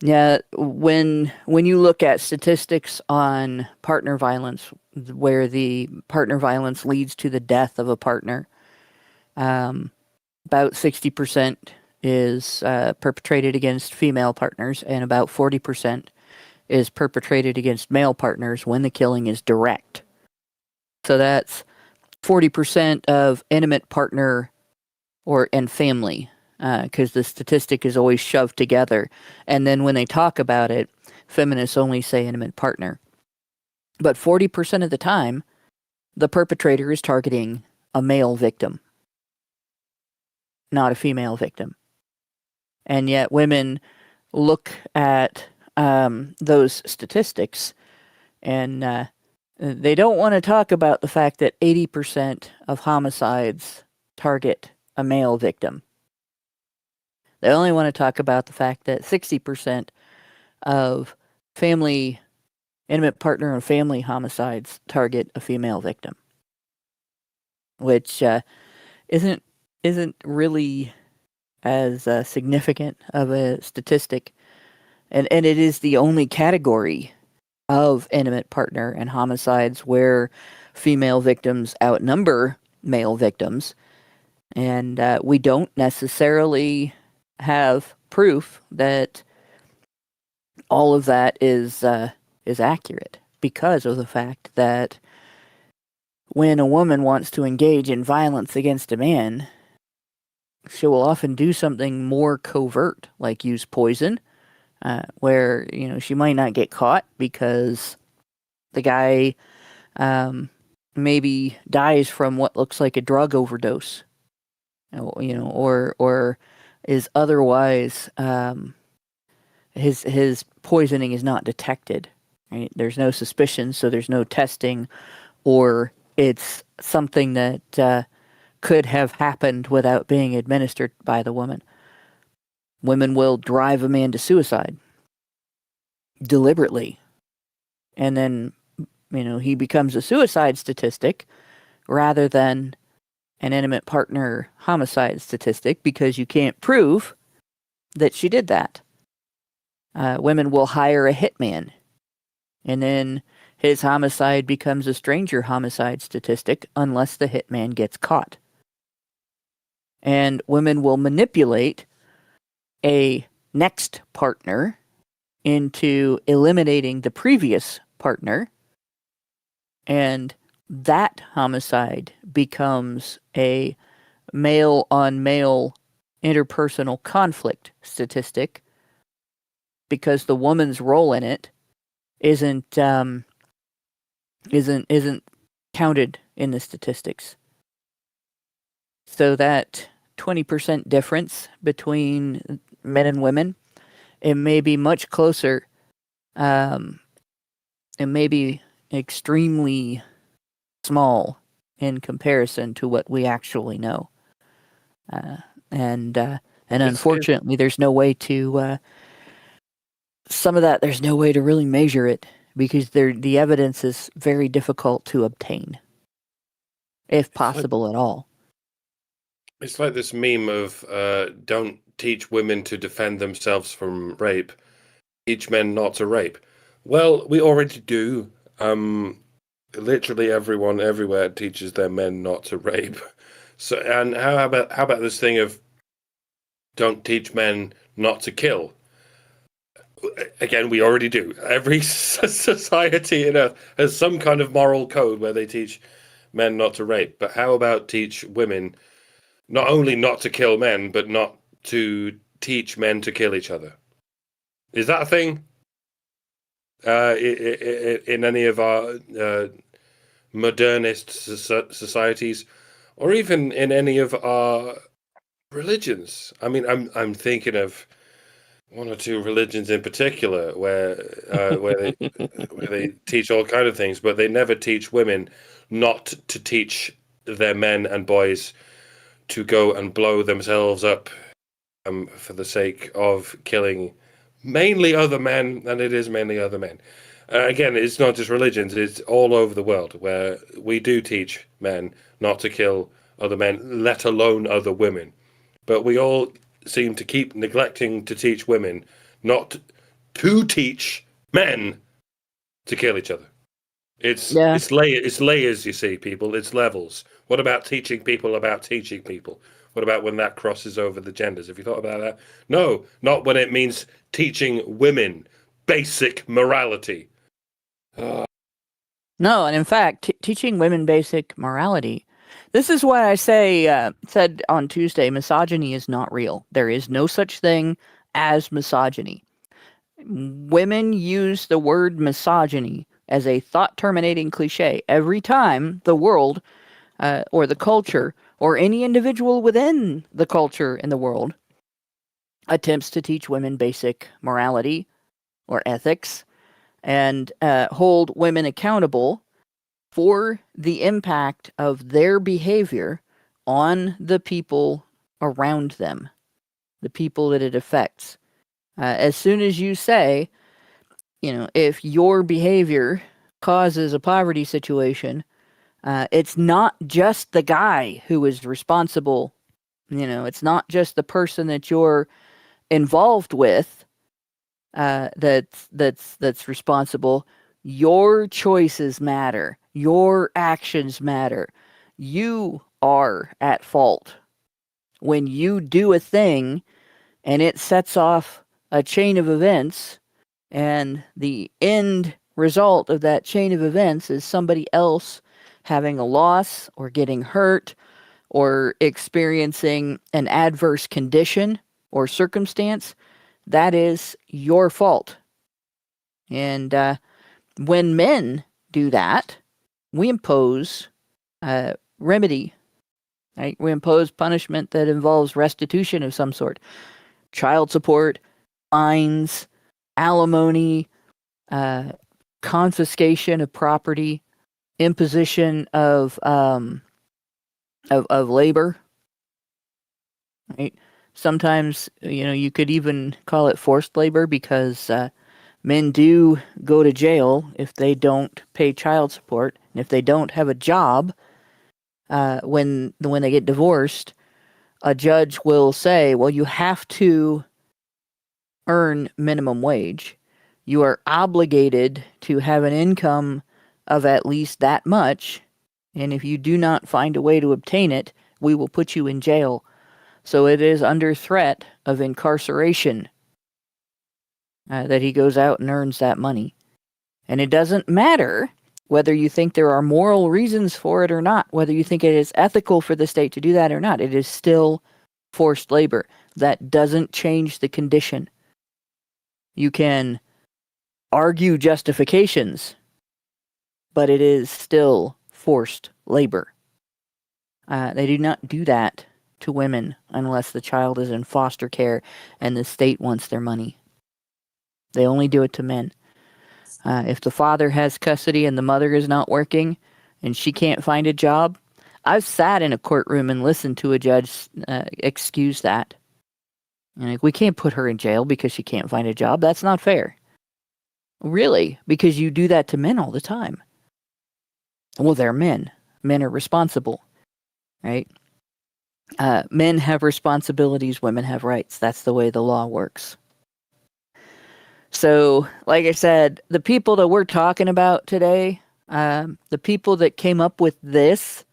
when you look at statistics on partner violence, where the partner violence leads to the death of a partner, about 60% is perpetrated against female partners, and about 40% is perpetrated against male partners when the killing is direct. So that's 40% of intimate partner and family, because the statistic is always shoved together. And then when they talk about it, feminists only say intimate partner. But 40% of the time, the perpetrator is targeting a male victim, not a female victim. And yet women look at those statistics, and they don't want to talk about the fact that 80% of homicides target a male victim. They only want to talk about the fact that 60% of intimate partner and family homicides target a female victim, which isn't really as significant of a statistic, and it is the only category of intimate partner and homicides where female victims outnumber male victims, and we don't necessarily have proof that all of that is accurate, because of the fact that when a woman wants to engage in violence against a man, she will often do something more covert, like use poison, where, she might not get caught because the guy maybe dies from what looks like a drug overdose, or is otherwise his poisoning is not detected. Right? There's no suspicion, so there's no testing, or it's something that could have happened without being administered by the woman. Women will drive a man to suicide deliberately, and then he becomes a suicide statistic rather than an intimate partner homicide statistic, because you can't prove that she did that. Women will hire a hitman, and then his homicide becomes a stranger homicide statistic unless the hitman gets caught. And women will manipulate a next partner into eliminating the previous partner, and that homicide becomes a male-on-male interpersonal conflict statistic, because the woman's role in it isn't counted in the statistics. So that 20% difference between men and women, it may be much closer. It may be extremely small in comparison to what we actually know. And unfortunately, there's no way to some of that. There's no way to really measure it, because the evidence is very difficult to obtain, if possible at all. It's like this meme of don't teach women to defend themselves from rape, teach men not to rape. Well, we already do. Literally everyone everywhere teaches their men not to rape. So, and how about this thing of don't teach men not to kill? Again, we already do. Every society in Earth has some kind of moral code where they teach men not to rape. But how about teach women not only not to kill men, but not to teach men to kill each other? Is that a thing? In any of our modernist societies, or even in any of our religions? I mean, I'm thinking of one or two religions in particular where they teach all kind of things, but they never teach women not to teach their men and boys to go and blow themselves up for the sake of killing mainly other men, and it is mainly other men. Again, it's not just religions, it's all over the world where we do teach men not to kill other men, let alone other women. But we all seem to keep neglecting to teach women not to teach men to kill each other. It's layers, you see, people. It's levels. What about teaching people about teaching people? What about when that crosses over the genders? Have you thought about that? No, not when it means teaching women basic morality. No, and in fact, teaching women basic morality. This is why I said on Tuesday, misogyny is not real. There is no such thing as misogyny. Women use the word misogyny as a thought-terminating cliche every time the world or the culture or any individual within the culture in the world attempts to teach women basic morality or ethics and hold women accountable for the impact of their behavior on the people around them, the people that it affects. As soon as you say, if your behavior causes a poverty situation, it's not just the guy who is responsible. It's not just the person that you're involved with that's responsible. Your choices matter. Your actions matter. You are at fault when you do a thing and it sets off a chain of events, and the end result of that chain of events is somebody else having a loss or getting hurt or experiencing an adverse condition or circumstance, that is your fault. And when men do that, we impose remedy. Right? We impose punishment that involves restitution of some sort. Child support, fines, alimony, confiscation of property, imposition of labor. Right? Sometimes, you could even call it forced labor, because men do go to jail if they don't pay child support, and if they don't have a job. When they get divorced, a judge will say, well, you have to earn minimum wage. You are obligated to have an income of at least that much, and if you do not find a way to obtain it, we will put you in jail. So it is under threat of incarceration that he goes out and earns that money. And it doesn't matter whether you think there are moral reasons for it or not, whether you think it is ethical for the state to do that or not. It is still forced labor. That doesn't change the condition. You can argue justifications, but it is still forced labor. They do not do that to women unless the child is in foster care and the state wants their money. They only do it to men. If the father has custody and the mother is not working and she can't find a job, I've sat in a courtroom and listened to a judge excuse that. And we can't put her in jail because she can't find a job. That's not fair. Really? Because you do that to men all the time. Well, they're men. Men are responsible, right? Men have responsibilities, women have rights. That's the way the law works. So, like I said, the people that we're talking about today, the people that came up with this,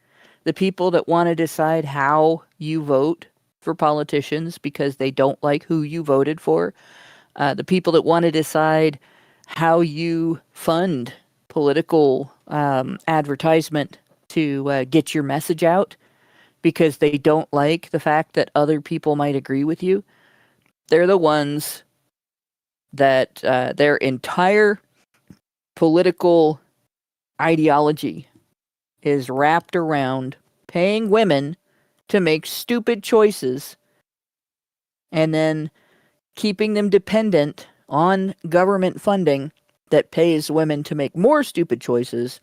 the people that want to decide how you vote for politicians because they don't like who you voted for, the people that want to decide how you fund political advertisement to get your message out because they don't like the fact that other people might agree with you, they're the ones that their entire political ideology is wrapped around paying women to make stupid choices and then keeping them dependent on government funding that pays women to make more stupid choices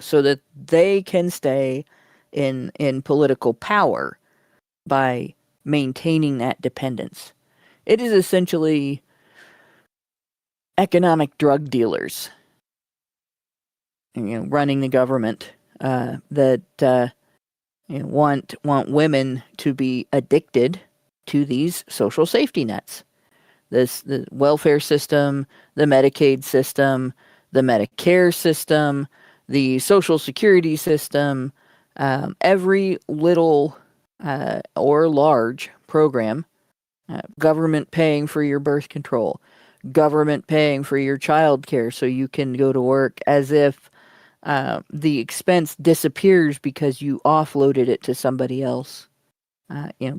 so that they can stay in political power by maintaining that dependence. It is essentially economic drug dealers, running the government that want women to be addicted to these social safety nets. The welfare system, the Medicaid system, the Medicare system, the Social Security system, every little or large program, government paying for your birth control, government paying for your child care so you can go to work, as if the expense disappears because you offloaded it to somebody else.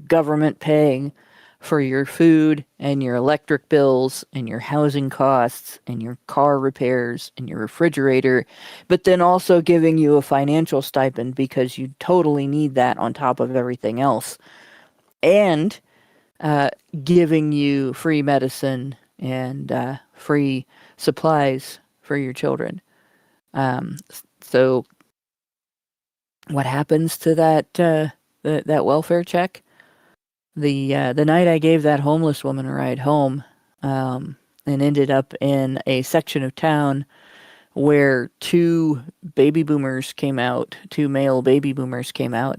Government paying for your food and your electric bills and your housing costs and your car repairs and your refrigerator, but then also giving you a financial stipend because you totally need that on top of everything else, and giving you free medicine and free supplies for your children. So what happens to that welfare check? The night I gave that homeless woman a ride home, and ended up in a section of town where two male baby boomers came out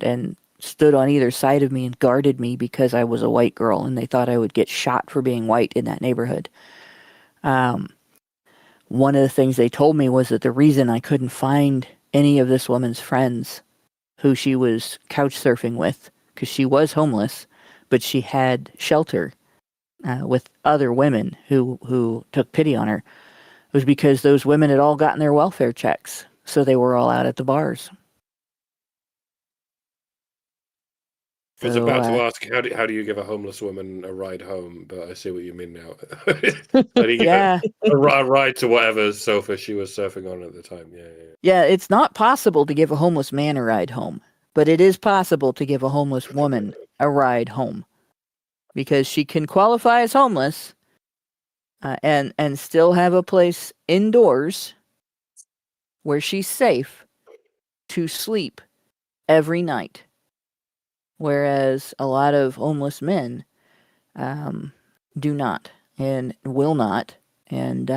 and stood on either side of me and guarded me because I was a white girl and they thought I would get shot for being white in that neighborhood. One of the things they told me was that the reason I couldn't find any of this woman's friends who she was couch surfing with, because she was homeless, but she had shelter with other women who took pity on her, was because those women had all gotten their welfare checks. So they were all out at the bars. I was So, about to ask how do you give a homeless woman a ride home, but I see what you mean now. How do you give yeah, a ride to whatever sofa she was surfing on at the time? Yeah. yeah, it's not possible to give a homeless man a ride home, but it is possible to give a homeless woman a ride home because she can qualify as homeless and still have a place indoors where she's safe to sleep every night. Whereas a lot of homeless men do not and will not, and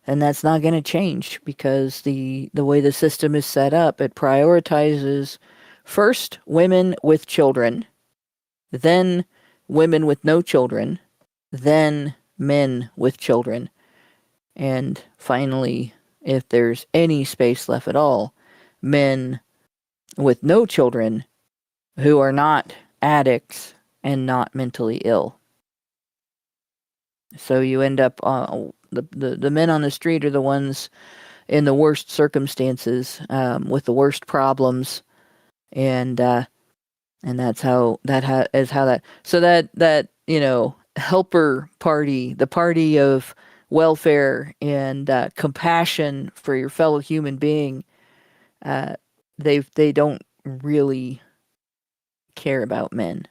that's not going to change because the way the system is set up, it prioritizes first women with children, then women with no children, then men with children, and finally, if there's any space left at all, men with no children who are not addicts and not mentally ill. So you end up the men on the street are the ones in the worst circumstances with the worst problems, and that's how that. So that helper party, the party of welfare and compassion for your fellow human being, they don't really care about men.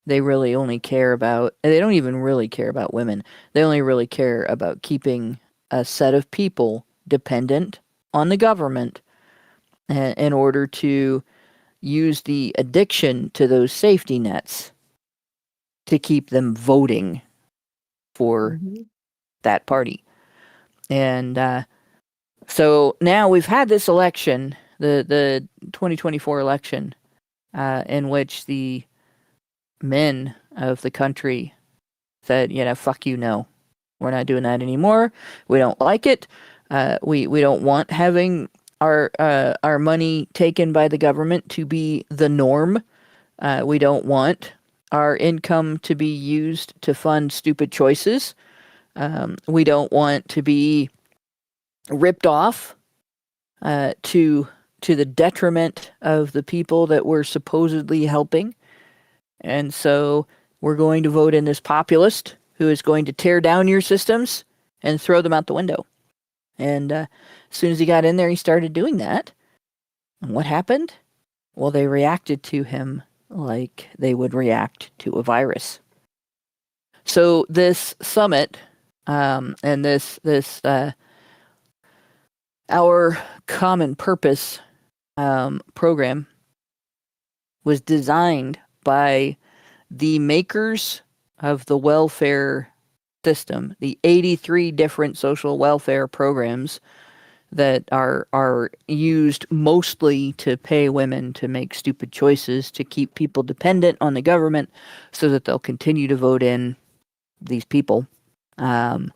They really only care about, they don't even really care about women. They only really care about keeping a set of people dependent on the government in order to use the addiction to those safety nets to keep them voting for that party. And so now we've had this election, the 2024 election, in which the men of the country said, fuck you, no. We're not doing that anymore. We don't like it. We don't want having our money taken by the government to be the norm. We don't want our income to be used to fund stupid choices. We don't want to be ripped off to the detriment of the people that we're supposedly helping. And so we're going to vote in this populist who is going to tear down your systems and throw them out the window. And as soon as he got in there, he started doing that. And what happened? Well, they reacted to him like they would react to a virus. So this summit and this Our Common Purpose program was designed by the makers of the welfare system, the 83 different social welfare programs that are used mostly to pay women to make stupid choices to keep people dependent on the government so that they'll continue to vote in these people. The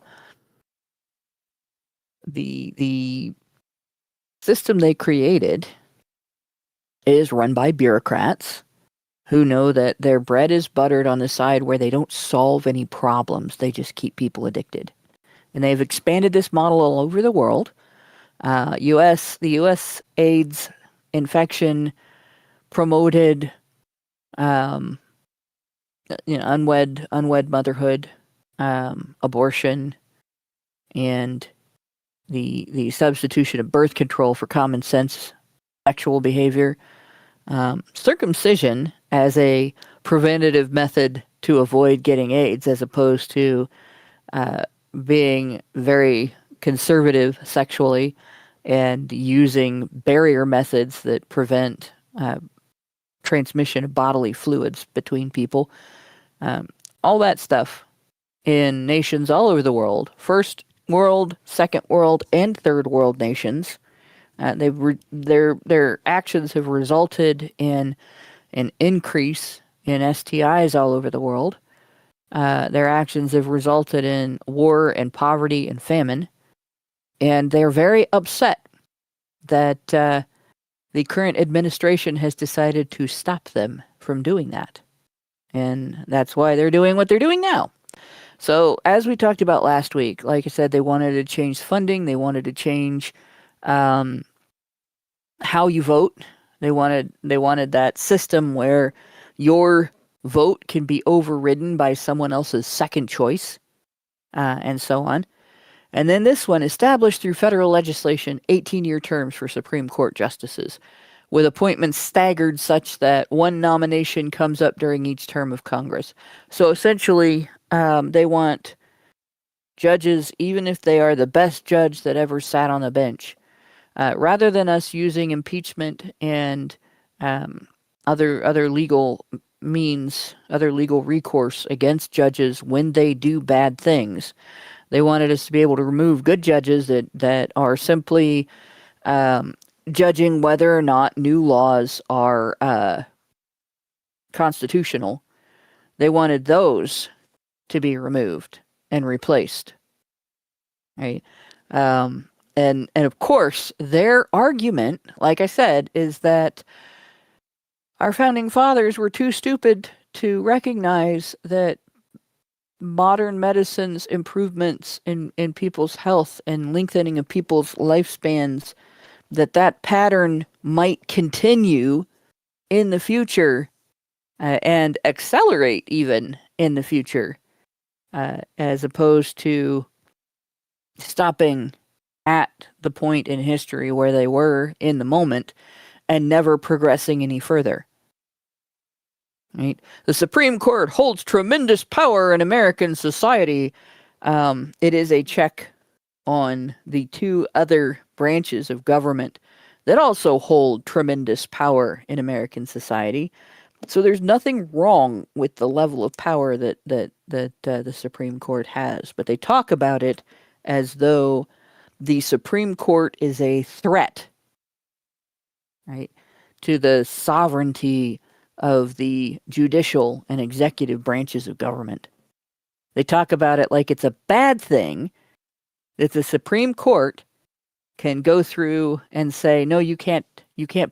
system they created is run by bureaucrats who know that their bread is buttered on the side where they don't solve any problems. They just keep people addicted. And they've expanded this model all over the world. The USAIDs infection promoted unwed motherhood, abortion, and the substitution of birth control for common sense sexual behavior. Circumcision as a preventative method to avoid getting AIDS, as opposed to being very conservative sexually and using barrier methods that prevent transmission of bodily fluids between people. All that stuff in nations all over the world, first world, second world, and third world nations. Their actions have resulted in an increase in STIs all over the world. Their actions have resulted in war and poverty and famine. And they're very upset that the current administration has decided to stop them from doing that. And that's why they're doing what they're doing now. So as we talked about last week, like I said, they wanted to change funding. They wanted to change how you vote. They wanted that system where your vote can be overridden by someone else's second choice, and so on. And then this one, established through federal legislation 18-year terms for Supreme Court justices, with appointments staggered such that one nomination comes up during each term of Congress. So essentially, they want judges, even if they are the best judge that ever sat on the bench, rather than us using impeachment and other legal means, other legal recourse against judges when they do bad things. They wanted us to be able to remove good judges that are simply judging whether or not new laws are constitutional. They wanted those to be removed and replaced. Right? And of course, their argument, like I said, is that our founding fathers were too stupid to recognize that modern medicine's improvements in people's health and lengthening of people's lifespans, that pattern might continue in the future and accelerate even in the future, as opposed to stopping at the point in history where they were in the moment and never progressing any further. Right? The Supreme Court holds tremendous power in American society. It is a check on the two other branches of government that also hold tremendous power in American society. So there's nothing wrong with the level of power that the Supreme Court has, but they talk about it as though the Supreme Court is a threat, right, to the sovereignty of the judicial and executive branches of government. They talk about it like it's a bad thing that the Supreme Court can go through and say, no, you can't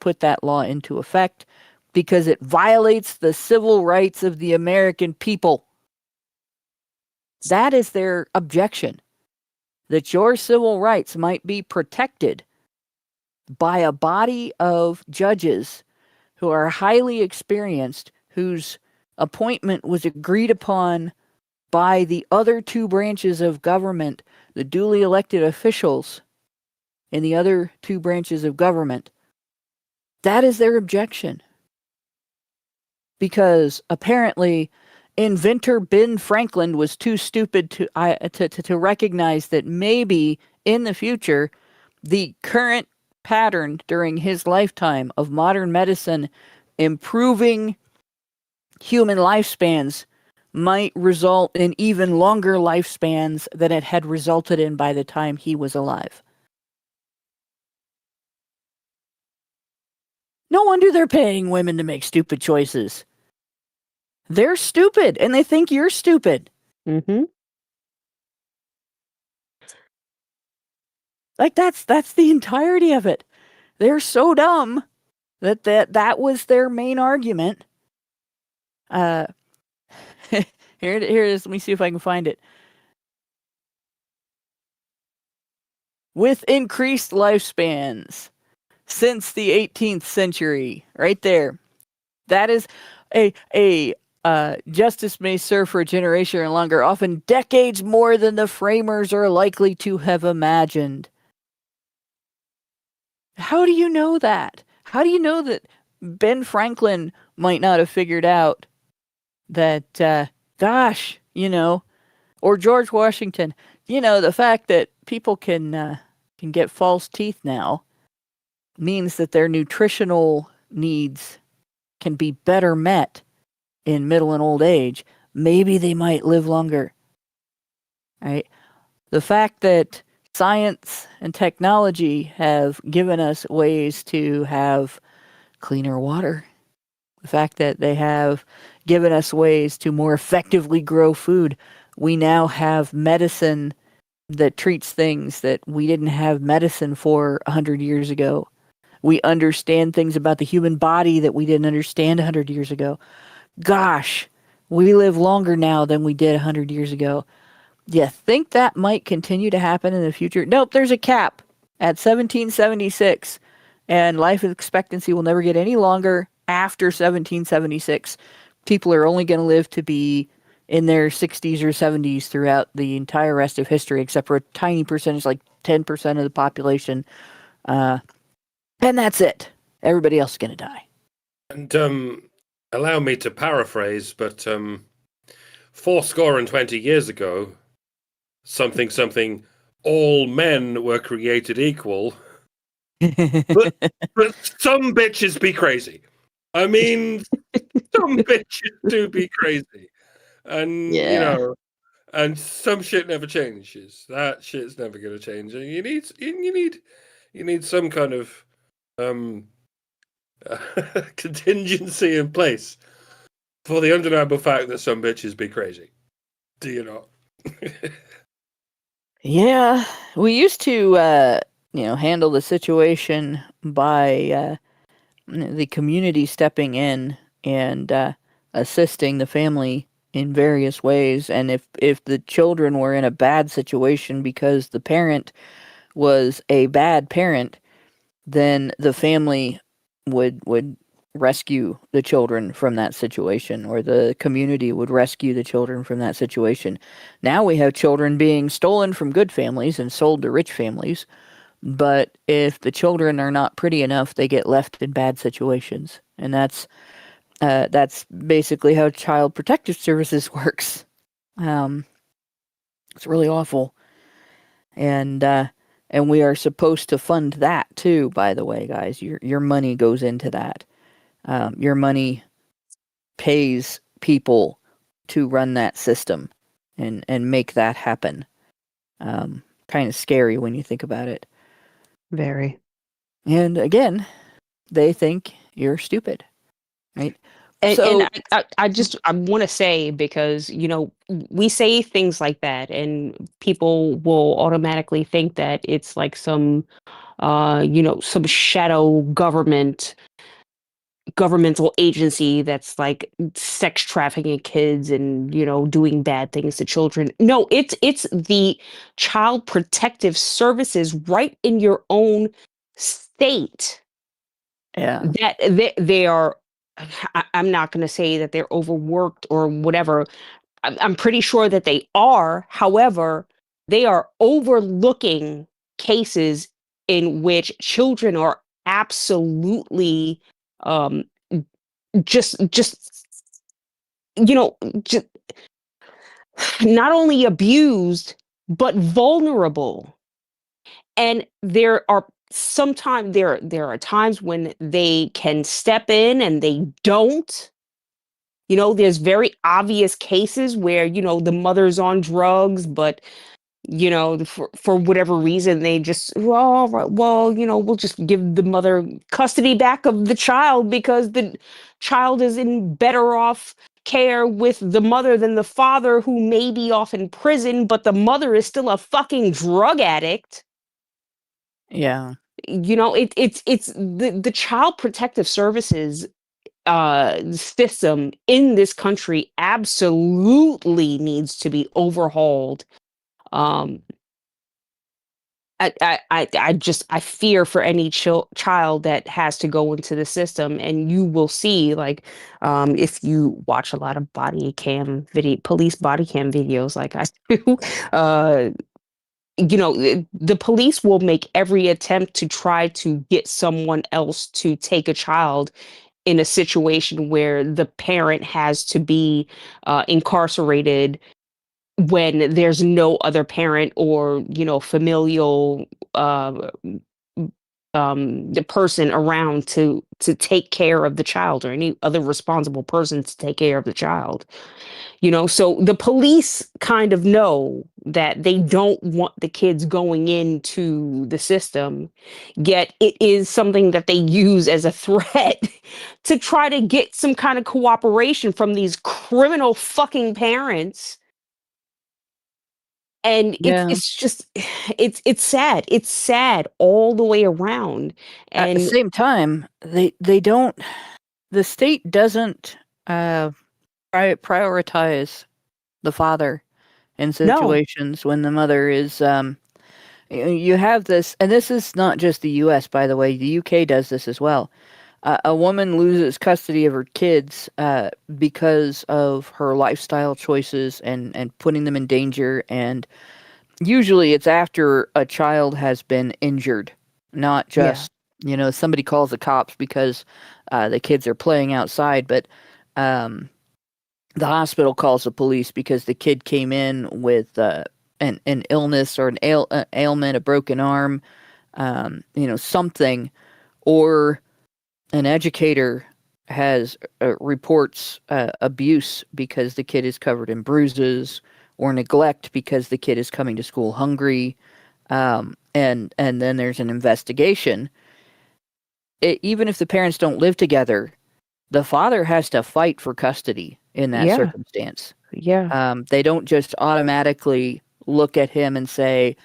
put that law into effect because it violates the civil rights of the American people. That is their objection, that your civil rights might be protected by a body of judges who are highly experienced, whose appointment was agreed upon by the other two branches of government, the duly elected officials in the other two branches of government. That is their objection. Because apparently inventor Ben Franklin was too stupid to recognize that maybe in the future the current pattern during his lifetime of modern medicine improving human lifespans might result in even longer lifespans than it had resulted in by the time he was alive. No wonder they're paying women to make stupid choices. They're stupid, and they think you're stupid. Mm-hmm. Like, that's the entirety of it. They're so dumb that was their main argument. Here it is. Let me see if I can find it. With increased lifespans since the 18th century, right there. That is a justice may serve for a generation or longer, often decades more than the framers are likely to have imagined. How do you know that? How do you know that Ben Franklin might not have figured out that, or George Washington, the fact that people can get false teeth now means that their nutritional needs can be better met in middle and old age. Maybe they might live longer. Right? The fact that science and technology have given us ways to have cleaner water. The fact that they have given us ways to more effectively grow food. We now have medicine that treats things that we didn't have medicine for 100 years ago. We understand things about the human body that we didn't understand 100 years ago. Gosh, we live longer now than we did 100 years ago. Do you think that might continue to happen in the future? Nope, there's a cap at 1776, and life expectancy will never get any longer after 1776, people are only going to live to be in their 60s or 70s throughout the entire rest of history, except for a tiny percentage, like 10% of the population. And that's it. Everybody else is going to die. And allow me to paraphrase, but 20 years ago, something, all men were created equal. but some bitches be crazy. I mean, some bitches do be crazy. And, you know, and some shit never changes. That shit's never going to change. And you need some kind of contingency in place for the undeniable fact that some bitches be crazy. Do you not? Yeah, we used to, handle the situation by the community stepping in and assisting the family in various ways. And if the children were in a bad situation because the parent was a bad parent, then the family would rescue the children from that situation, or the community would rescue the children from that situation. Now we have children being stolen from good families and sold to rich families, but if the children are not pretty enough, they get left in bad situations. And that's basically how Child Protective Services works. It's really awful. And we are supposed to fund that too, by the way, guys. Your money goes into that. Your money pays people to run that system and make that happen. Kind of scary when you think about it. Very. And again, they think you're stupid, right? And So I want to say, because, we say things like that and people will automatically think that it's like some, some shadow governmental agency that's like sex trafficking kids and, doing bad things to children. No, it's the Child Protective Services right in your own state. yeah, That they are, I'm not going to say that they're overworked or whatever. I'm pretty sure that they are. However, they are overlooking cases in which children are absolutely just just not only abused but vulnerable. And there are times when they can step in and they don't. There's very obvious cases where, the mother's on drugs, but, for whatever reason, they just, well, right, well, we'll just give the mother custody back of the child because the child is in better off care with the mother than the father, who may be off in prison, but the mother is still a fucking drug addict. yeah. It's the Child Protective Services system in this country absolutely needs to be overhauled. I fear for any child that has to go into the system. And you will see, like, if you watch a lot of police body cam videos like I do, the police will make every attempt to try to get someone else to take a child in a situation where the parent has to be incarcerated when there's no other parent or, familial the person around to take care of the child, or any other responsible person to take care of the child. So the police kind of know that they don't want the kids going into the system, yet it is something that they use as a threat to try to get some kind of cooperation from these criminal fucking parents. And Yeah. it's just it's sad. It's sad all the way around. At the And same time, they don't. The state doesn't prioritize the father in no, situations when the mother is. You have this, and this is not just the U.S. by the way. The UK does this as well. A woman loses custody of her kids because of her lifestyle choices and putting them in danger. And usually it's after a child has been injured, not Yeah. just, somebody calls the cops because the kids are playing outside, but um, the hospital calls the police because the kid came in with an illness or an ailment, a broken arm, something, or an educator has reports abuse because the kid is covered in bruises, or neglect because the kid is coming to school hungry, and then there's an investigation. Even if the parents don't live together, the father has to fight for custody in that Yeah. circumstance. Yeah. They don't just automatically look at him and say,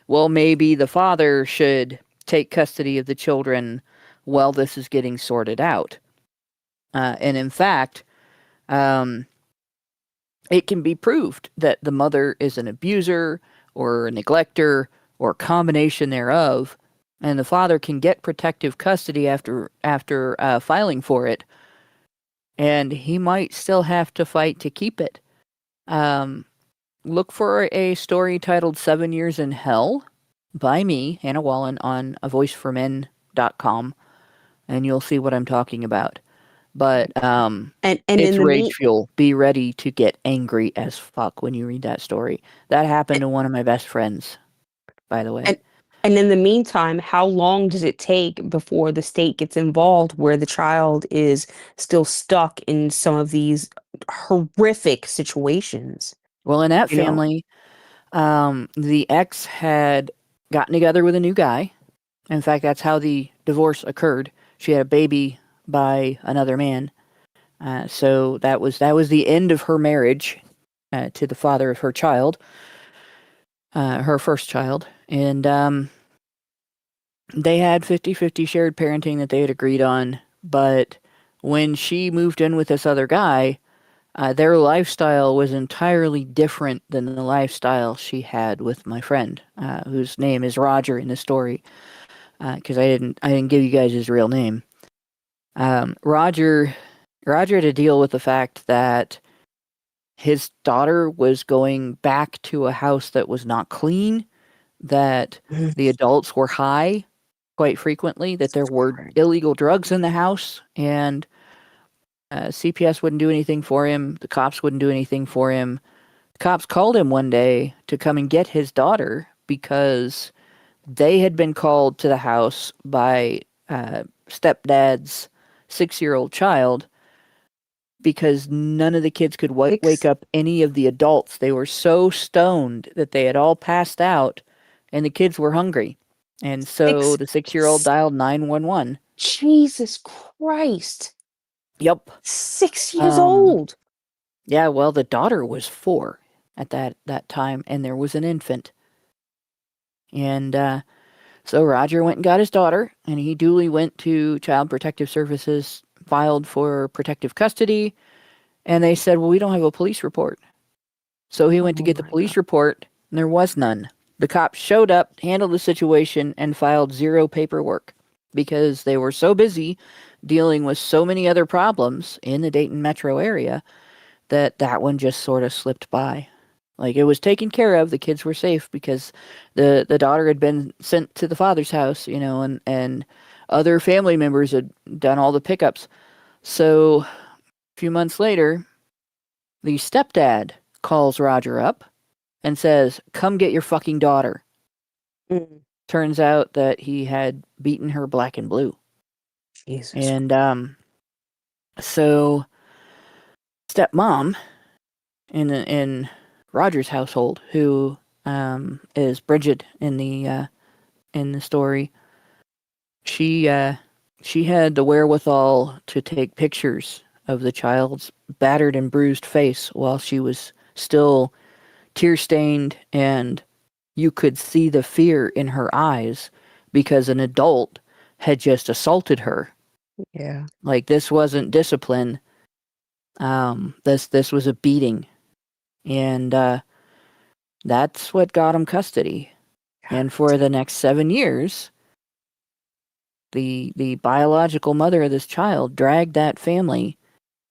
well, maybe the father should take custody of the children while this is getting sorted out. And in fact, um, it can be proved that the mother is an abuser or a neglector or a combination thereof, and the father can get protective custody after filing for it, and he might still have to fight to keep it. Look for a story titled 7 Years in Hell by me, Hannah Wallen, on avoiceformen.com, and you'll see what I'm talking about. But And it's in the rage fuel. Be ready to get angry as fuck when you read that story. That happened to one of my best friends, by the way. and in the meantime, how long does it take before the state gets involved where the child is still stuck in some of these horrific situations? Well, in that You know? family, the ex had gotten together with a new guy. In fact, that's how the divorce occurred. She had a baby by another man. So that was the end of her marriage to the father of her child, her first child. And they had 50-50 shared parenting that they had agreed on. But when she moved in with this other guy, their lifestyle was entirely different than the lifestyle she had with my friend, whose name is Roger in the story, because I didn't give you guys his real name. Roger had to deal with the fact that his daughter was going back to a house that was not clean, that the adults were high quite frequently, that there were illegal drugs in the house, and CPS wouldn't do anything for him. The cops wouldn't do anything for him. The cops called him one day to come and get his daughter because they had been called to the house by stepdad's 6-year-old child because none of the kids could wake up any of the adults. They were so stoned that they had all passed out, and the kids were hungry. And so the 6-year-old dialed 911. Jesus Christ. Yep. 6 years old. Yeah, well, the daughter was 4 at that time, and there was an infant. And so Roger went and got his daughter, and he duly went to Child Protective Services, filed for protective custody, and they said, well, we don't have a police report. So he went to get the police report, and there was none. The cops showed up, handled the situation, and filed 0 paperwork because they were so busy dealing with so many other problems in the Dayton metro area that one just sort of slipped by. Like, it was taken care of. The kids were safe because the daughter had been sent to the father's house, and other family members had done all the pickups. So a few months later, the stepdad calls Roger up and says, come get your fucking daughter. Turns out that he had beaten her black and blue. Jesus. And so stepmom in Roger's household, who is Bridget in the story, she had the wherewithal to take pictures of the child's battered and bruised face while she was still tear-stained, and you could see the fear in her eyes because an adult had just assaulted her. Yeah. Like, this wasn't discipline. This was a beating. And that's what got him custody. And for the next 7 years, the biological mother of this child dragged that family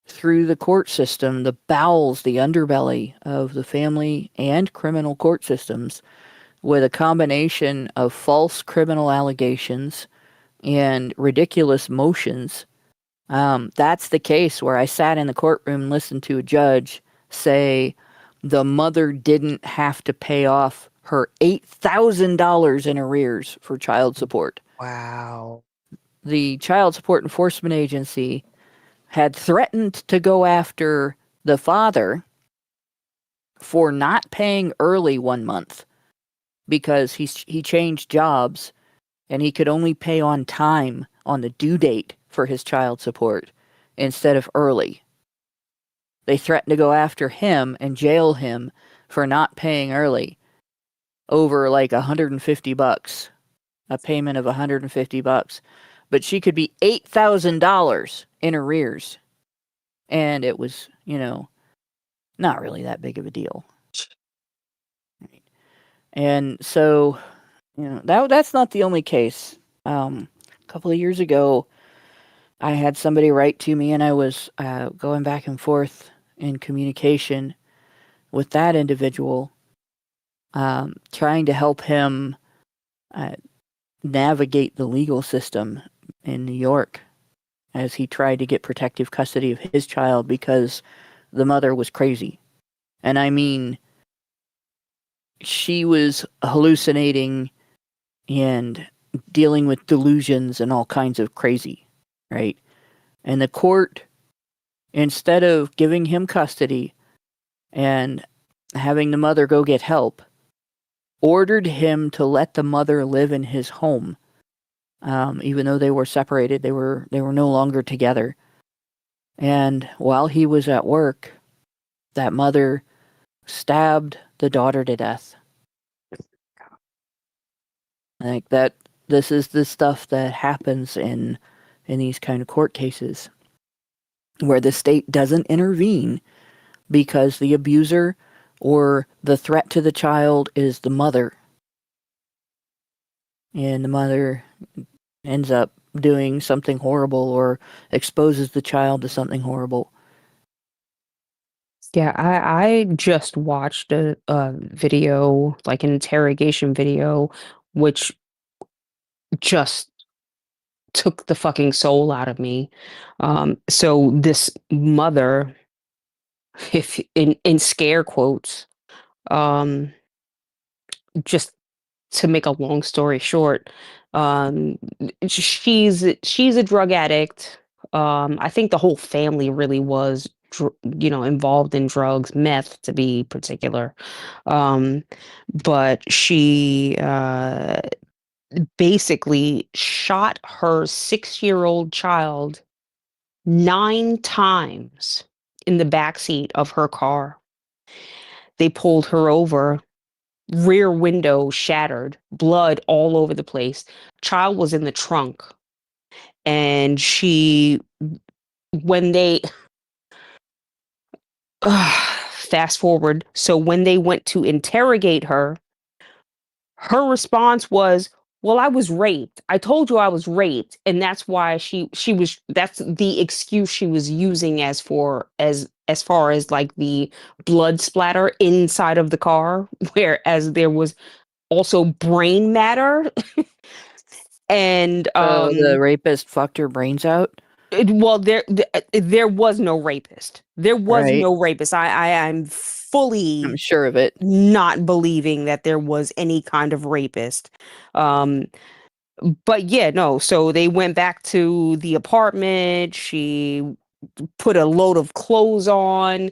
through the court system, the bowels, the underbelly of the family and criminal court systems, with a combination of false criminal allegations and ridiculous motions. That's the case where I sat in the courtroom and listened to a judge say the mother didn't have to pay off her $8,000 in arrears for child support. Wow. The Child Support Enforcement Agency had threatened to go after the father for not paying early 1 month because he changed jobs and he could only pay on time on the due date for his child support instead of early. They threatened to go after him and jail him for not paying early over like $150, a payment of $150. But she could be $8,000 in arrears. And it was, not really that big of a deal. And so, that's not the only case. A couple of years ago, I had somebody write to me, and I was going back and forth in communication with that individual, trying to help him navigate the legal system in New York as he tried to get protective custody of his child because the mother was crazy. And I mean, she was hallucinating and dealing with delusions and all kinds of crazy, right? And the court, instead of giving him custody and having the mother go get help, ordered him to let the mother live in his home. Even though they were separated, they were no longer together. And while he was at work, that mother stabbed the daughter to death. Like that, this is the stuff that happens in these kind of court cases, where the state doesn't intervene because the abuser or the threat to the child is the mother. And the mother ends up doing something horrible or exposes the child to something horrible. Yeah, I just watched a video, like an interrogation video, which just took the fucking soul out of me. So this mother, if in scare quotes, just to make a long story short, um, she's a drug addict. I think the whole family really was, involved in drugs, meth to be particular. Um, but she basically shot her 6-year-old child 9 times in the backseat of her car. They pulled her over, rear window shattered, blood all over the place. Child was in the trunk. And when they, fast forward, so when they went to interrogate her, her response was, well, I was raped. I told you I was raped. And that's why that's the excuse she was using as far as like the blood splatter inside of the car, whereas there was also brain matter. And So the rapist fucked her brains out? there was no rapist. There was Right. no rapist. I'm fully I'm sure of it. not believing that there was any kind of rapist. But yeah, no. So they went back to the apartment. She put a load of clothes on.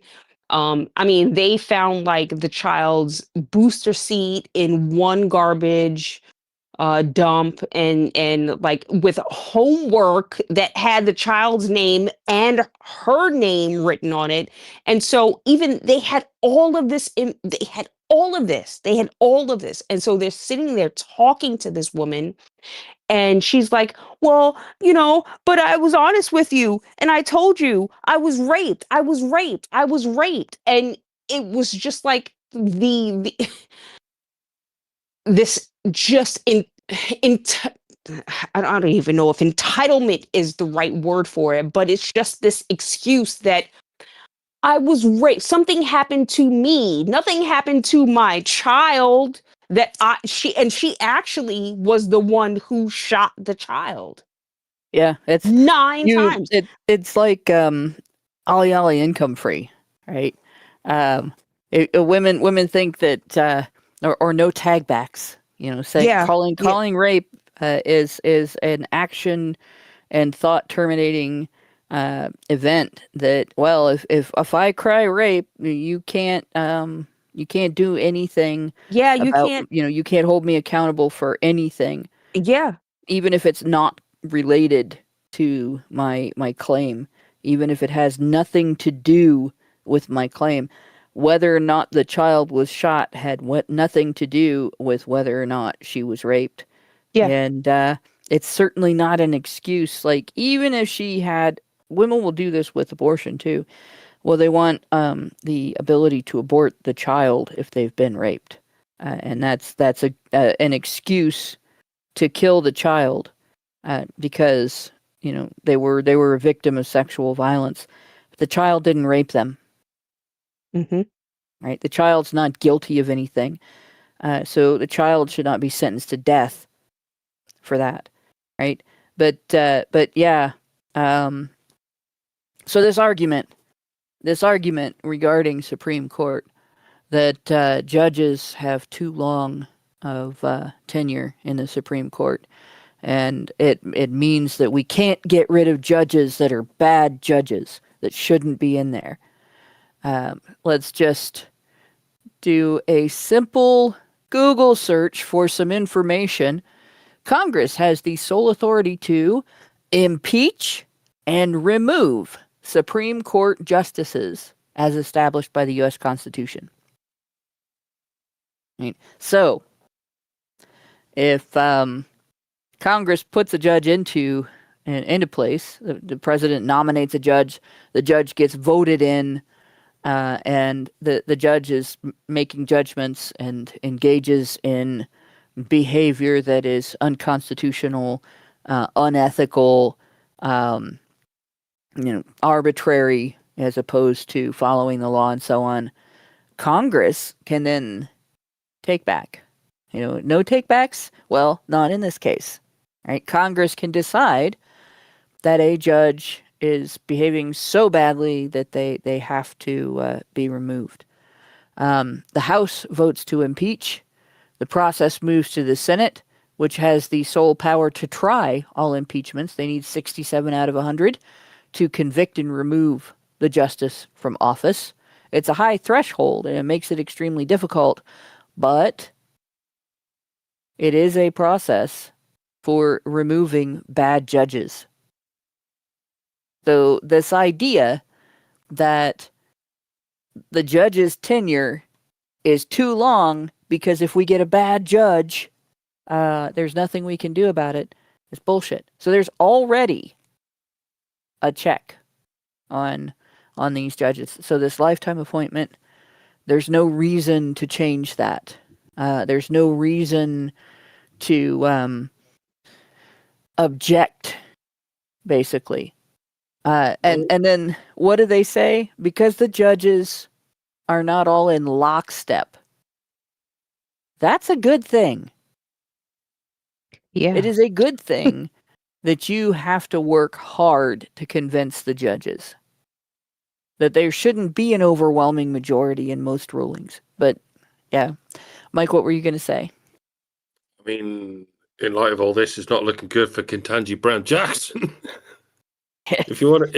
I mean, they found like the child's booster seat in one garbage dump, and like with homework that had the child's name and her name written on it. And so even they had all of this and so they're sitting there talking to this woman, and she's like, well, but I was honest with you and I told you I was raped. And it was just like the this just in I don't even know if entitlement is the right word for it, but it's just this excuse that I was raped. Something happened to me. Nothing happened to my child. She actually was the one who shot the child Yeah, it's 9 times. it's like ollie ollie income free, right? Um, women think that or no tag backs. Say Yeah, yeah, calling rape is an action and thought terminating event that, well, if I cry rape, you can't do anything yeah. You about, can't. you can't hold me accountable for anything, Yeah, even if it's not related to my claim, even if it has nothing to do with my claim. Whether or not the child was shot had nothing to do with whether or not she was raped. yeah, And it's certainly not an excuse. Like, even if she had, women will do this with abortion too. Well, they want the ability to abort the child if they've been raped, and that's an excuse to kill the child because they were a victim of sexual violence. The child didn't rape them, hmm, right? The child's not guilty of anything, so the child should not be sentenced to death for that, right? But yeah, um, so this argument regarding Supreme Court that judges have too long of tenure in the Supreme Court, and it means that we can't get rid of judges that are bad judges that shouldn't be in there. Let's just do a simple Google search for some information. Congress has the sole authority to impeach and remove Supreme Court justices as established by the U.S. Constitution. Right? So, if Congress puts a judge into place, the president nominates a judge, the judge gets voted in, and the judge is making judgments and engages in behavior that is unconstitutional, unethical, arbitrary, as opposed to following the law and so on. Congress can then take back. No takebacks? Well, not in this case. Right? Congress can decide that a judge is behaving so badly that they have to be removed. The House votes to impeach. The process moves to the Senate, which has the sole power to try all impeachments. They need 67 out of 100 to convict and remove the justice from office. It's a high threshold, and it makes it extremely difficult, but it is a process for removing bad judges. So this idea that the judge's tenure is too long because if we get a bad judge, there's nothing we can do about it, is bullshit. So there's already a check on these judges. So this lifetime appointment, there's no reason to change that. There's no reason to object, basically. And then what do they say? Because the judges are not all in lockstep. That's a good thing. yeah. It is a good thing that you have to work hard to convince the judges that there shouldn't be an overwhelming majority in most rulings. But yeah, Mike, what were you going to say? I mean, in light of all this, it's not looking good for Ketanji Brown Jackson. If you want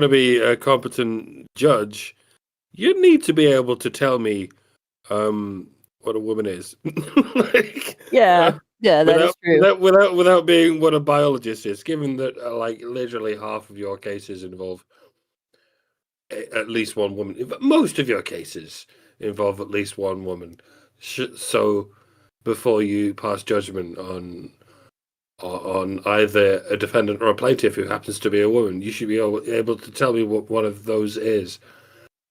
to be a competent judge, you need to be able to tell me what a woman is. Yeah, that is true. Without being what a biologist is, given that literally half of your cases involve at least one woman. Most of your cases involve at least one woman. So before you pass judgment on either a defendant or a plaintiff who happens to be a woman, you should be able to tell me what one of those is.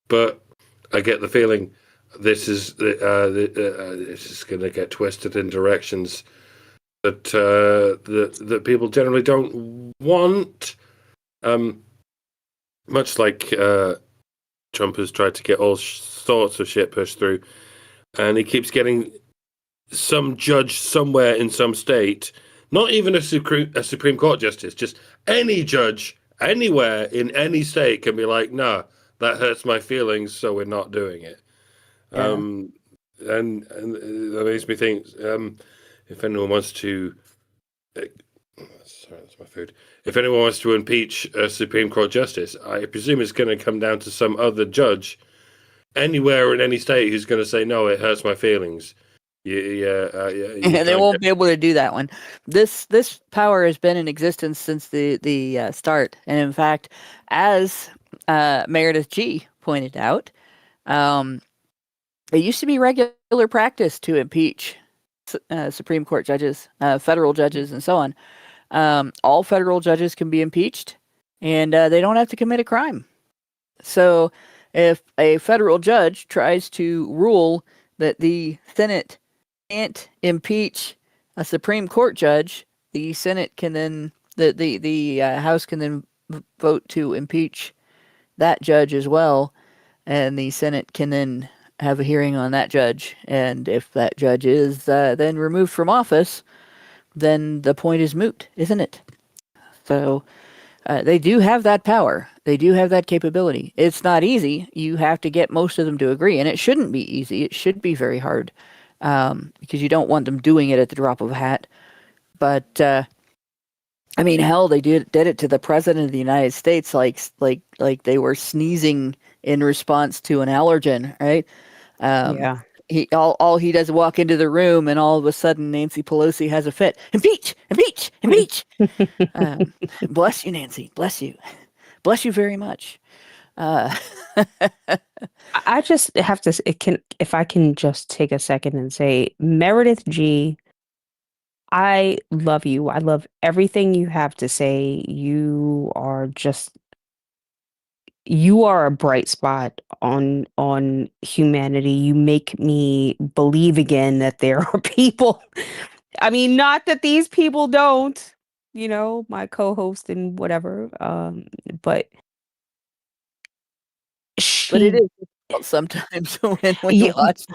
But I get the feeling this is going to get twisted in directions that people generally don't want. Much like Trump has tried to get all sorts of shit pushed through, and he keeps getting some judge somewhere in some state, not even a Supreme Court justice, just any judge anywhere in any state can be like, nah, that hurts my feelings, so we're not doing it. Yeah. And that makes me think, if anyone wants to, sorry, that's my food. If anyone wants to impeach a Supreme Court justice, I presume it's going to come down to some other judge anywhere in any state who's going to say, no, it hurts my feelings. Yeah, they won't be able to do that one. This power has been in existence since the start, and in fact, as Meredith G pointed out, it used to be regular practice to impeach Supreme Court judges, federal judges, and so on. All federal judges can be impeached, and they don't have to commit a crime. So, if a federal judge tries to rule that the Senate can't impeach a Supreme Court judge, the Senate can then the House can then vote to impeach that judge as well, and the Senate can then have a hearing on that judge. And if that judge is then removed from office, then the point is moot, isn't it? So they do have that power. They do have that capability. It's not easy. You have to get most of them to agree, and it shouldn't be easy. It should be very hard, because you don't want them doing it at the drop of a hat. But I mean, hell, they did it to the president of the United States, like they were sneezing in response to an allergen, right? Yeah. All he does is walk into the room, and all of a sudden Nancy Pelosi has a fit. Impeach! Impeach! Impeach! Bless you, Nancy. Bless you. Bless you very much. I just have to. If I can just take a second and say, Meredith G, I love you. I love everything you have to say. You are a bright spot on humanity. You make me believe again that there are people. I mean, not that these people don't, my co-host and whatever. But it is difficult sometimes when you watch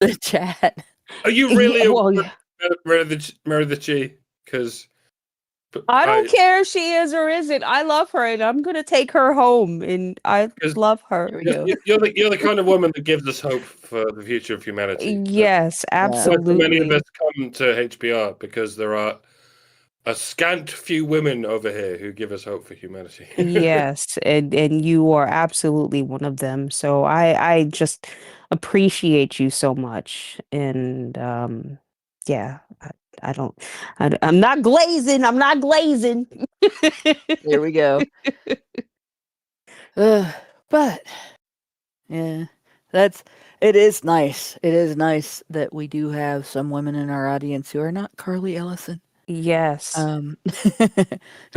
the chat. Are you really Meredith G? Because I don't care if she is or isn't. I love her, and I'm gonna take her home, and I love her. You're the kind of woman that gives us hope for the future of humanity. Yes, absolutely. Many of us come to HBR because there are a scant few women over here who give us hope for humanity. Yes, and you are absolutely one of them. So I just appreciate you so much, and yeah. I'm not glazing. I'm not glazing. There we go. But yeah, it is nice. It is nice that we do have some women in our audience who are not Carly Ellison. Yes. Who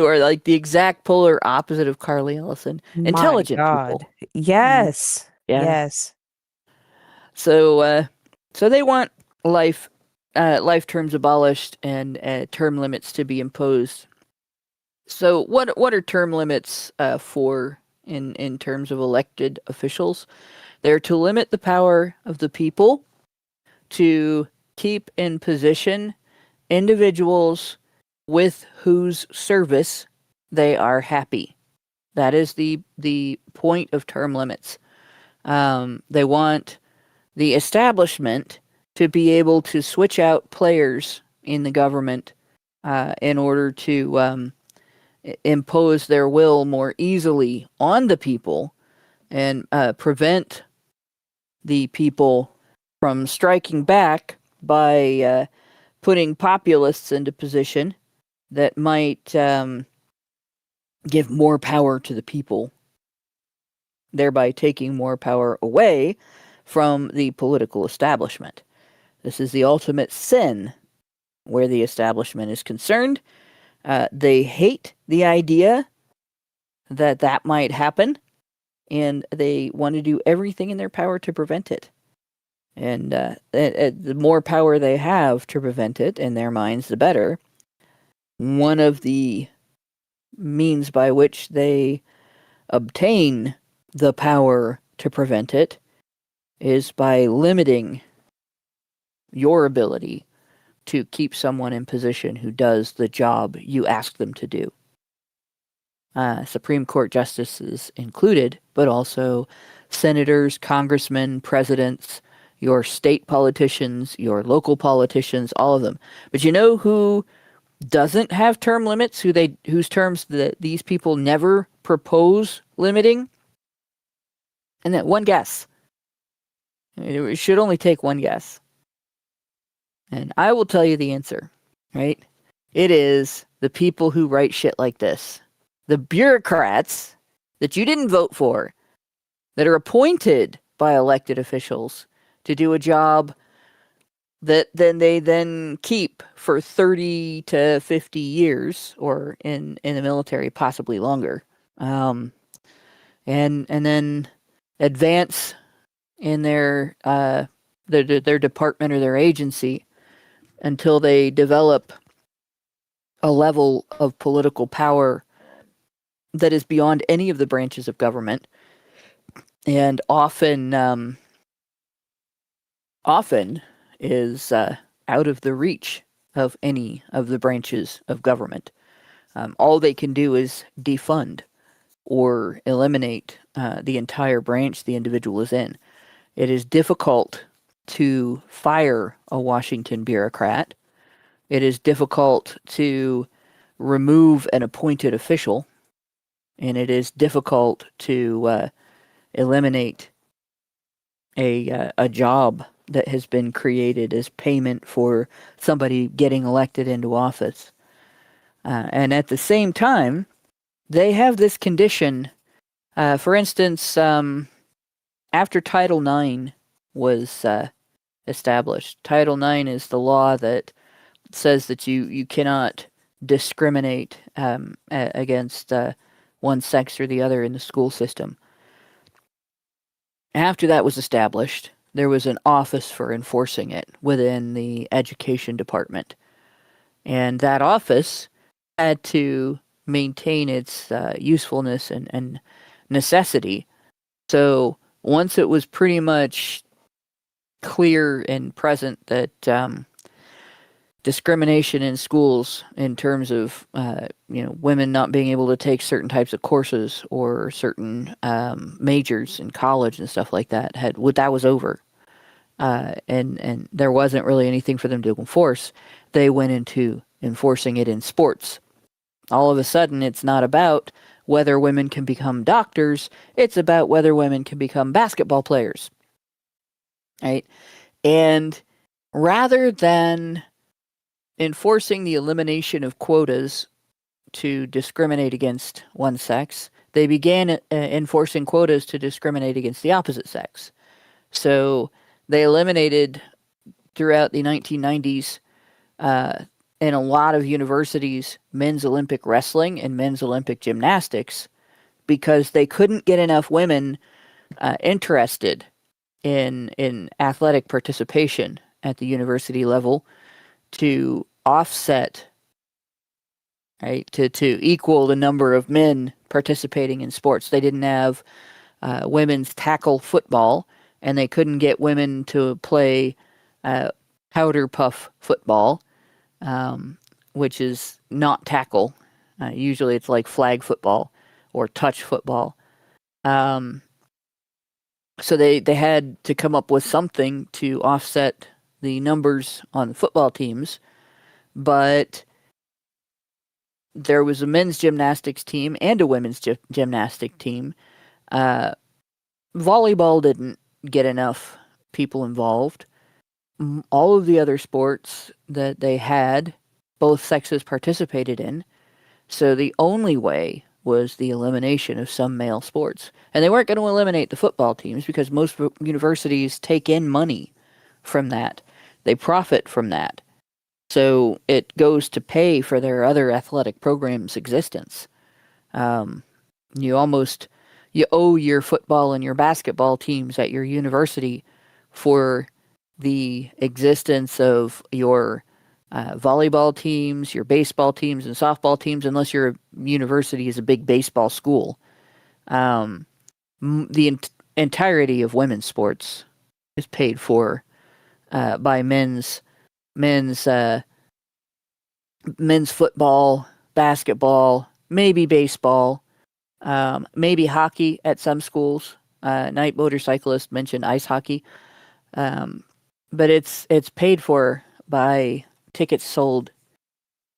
are like the exact polar opposite of Carly Ellison. Intelligent people. Yes. Yeah. Yes. So they want life terms abolished and term limits to be imposed. So what are term limits for in terms of elected officials? They're to limit the power of the people to keep in position individuals with whose service they are happy. That is the point of term limits. They want the establishment to be able to switch out players in the government in order to impose their will more easily on the people and prevent the people from striking back by putting populists into position that might give more power to the people, thereby taking more power away from the political establishment. This is the ultimate sin where the establishment is concerned. They hate the idea that might happen, and they want to do everything in their power to prevent it. And the more power they have to prevent it in their minds, the better. One of the means by which they obtain the power to prevent it is by limiting your ability to keep someone in position who does the job you ask them to do. Supreme Court justices included, but also senators, congressmen, presidents, your state politicians, your local politicians, all of them. But you know who doesn't have term limits, whose terms these people never propose limiting? And that one guess. It should only take one guess. And I will tell you the answer, right? It is the people who write shit like this. The bureaucrats that you didn't vote for, that are appointed by elected officials to do a job that they keep for 30 to 50 years, or in the military, possibly longer. And then advance in their department or their agency until they develop a level of political power that is beyond any of the branches of government, and often is out of the reach of any of the branches of government. All they can do is defund or eliminate the entire branch the individual is in. It is difficult to fire a Washington bureaucrat. It is difficult to remove an appointed official. And it is difficult to eliminate a job that has been created as payment for somebody getting elected into office. And at the same time, they have this condition. For instance, after Title IX was established, Title IX is the law that says that you cannot discriminate against one sex or the other in the school system. After that was established, there was an office for enforcing it within the education department. And that office had to maintain its usefulness and necessity. So once it was pretty much clear and present that discrimination in schools in terms of women not being able to take certain types of courses or certain majors in college and stuff like that that was over, and there wasn't really anything for them to enforce. They went into enforcing it in sports. All of a sudden, it's not about whether women can become doctors; it's about whether women can become basketball players, right? And rather than enforcing the elimination of quotas to discriminate against one sex, they began enforcing quotas to discriminate against the opposite sex. So they eliminated, throughout the 1990s, in a lot of universities, men's Olympic wrestling and men's Olympic gymnastics, because they couldn't get enough women interested in athletic participation at the university level to offset, right, to equal the number of men participating in sports. They didn't have women's tackle football, and they couldn't get women to play powder puff football, which is not tackle. Usually it's like flag football or touch football. So they had to come up with something to offset the numbers on football teams, but there was a men's gymnastics team and a women's gymnastic team. Volleyball didn't get enough people involved. All of the other sports that they had, both sexes participated in, so the only way was the elimination of some male sports. And they weren't going to eliminate the football teams because most universities take in money from that. They profit from that. So it goes to pay for their other athletic programs' existence. You owe your football and your basketball teams at your university for the existence of your volleyball teams, your baseball teams, and softball teams, unless your university is a big baseball school. The entirety of women's sports is paid for by men's football, basketball, maybe baseball, maybe hockey at some schools. Night Motorcyclist mentioned ice hockey, but it's paid for by tickets sold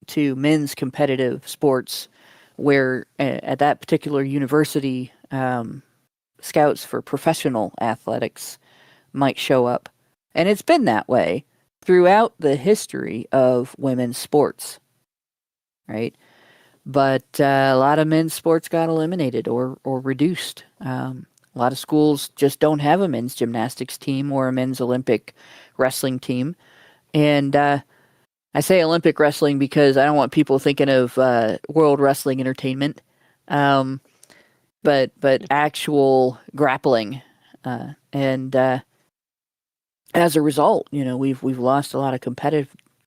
to men's competitive sports, where at that particular university, scouts for professional athletics might show up, and it's been that way throughout the history of women's sports, right? But a lot of men's sports got eliminated or reduced. A lot of schools just don't have a men's gymnastics team or a men's Olympic wrestling team. And I say Olympic wrestling because I don't want people thinking of World Wrestling Entertainment, but actual grappling. And as a result, we've lost a lot of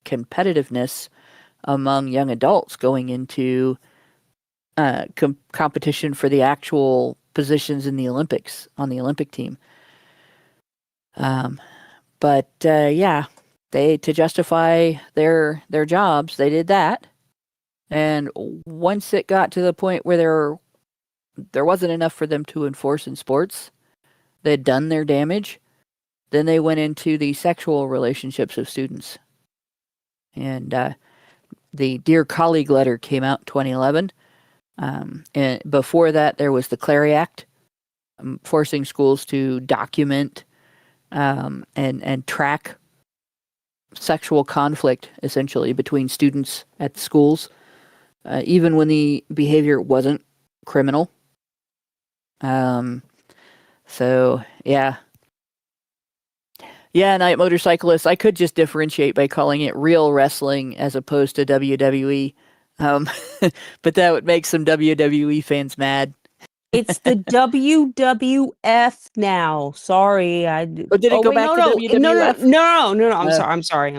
competitiveness among young adults going into competition for the actual positions in the Olympics on the Olympic team. But to justify their jobs, they did that. And once it got to the point where there wasn't enough for them to enforce in sports, they'd done their damage, then they went into the sexual relationships of students. And the Dear Colleague letter came out in 2011. And before that, there was the Clary Act, forcing schools to document and track sexual conflict, essentially, between students at the schools, even when the behavior wasn't criminal. Night Motorcyclist, I could just differentiate by calling it real wrestling as opposed to WWE. But that would make some WWE fans mad. It's the WWF now. Sorry, did it go back to WWF? No. I'm sorry.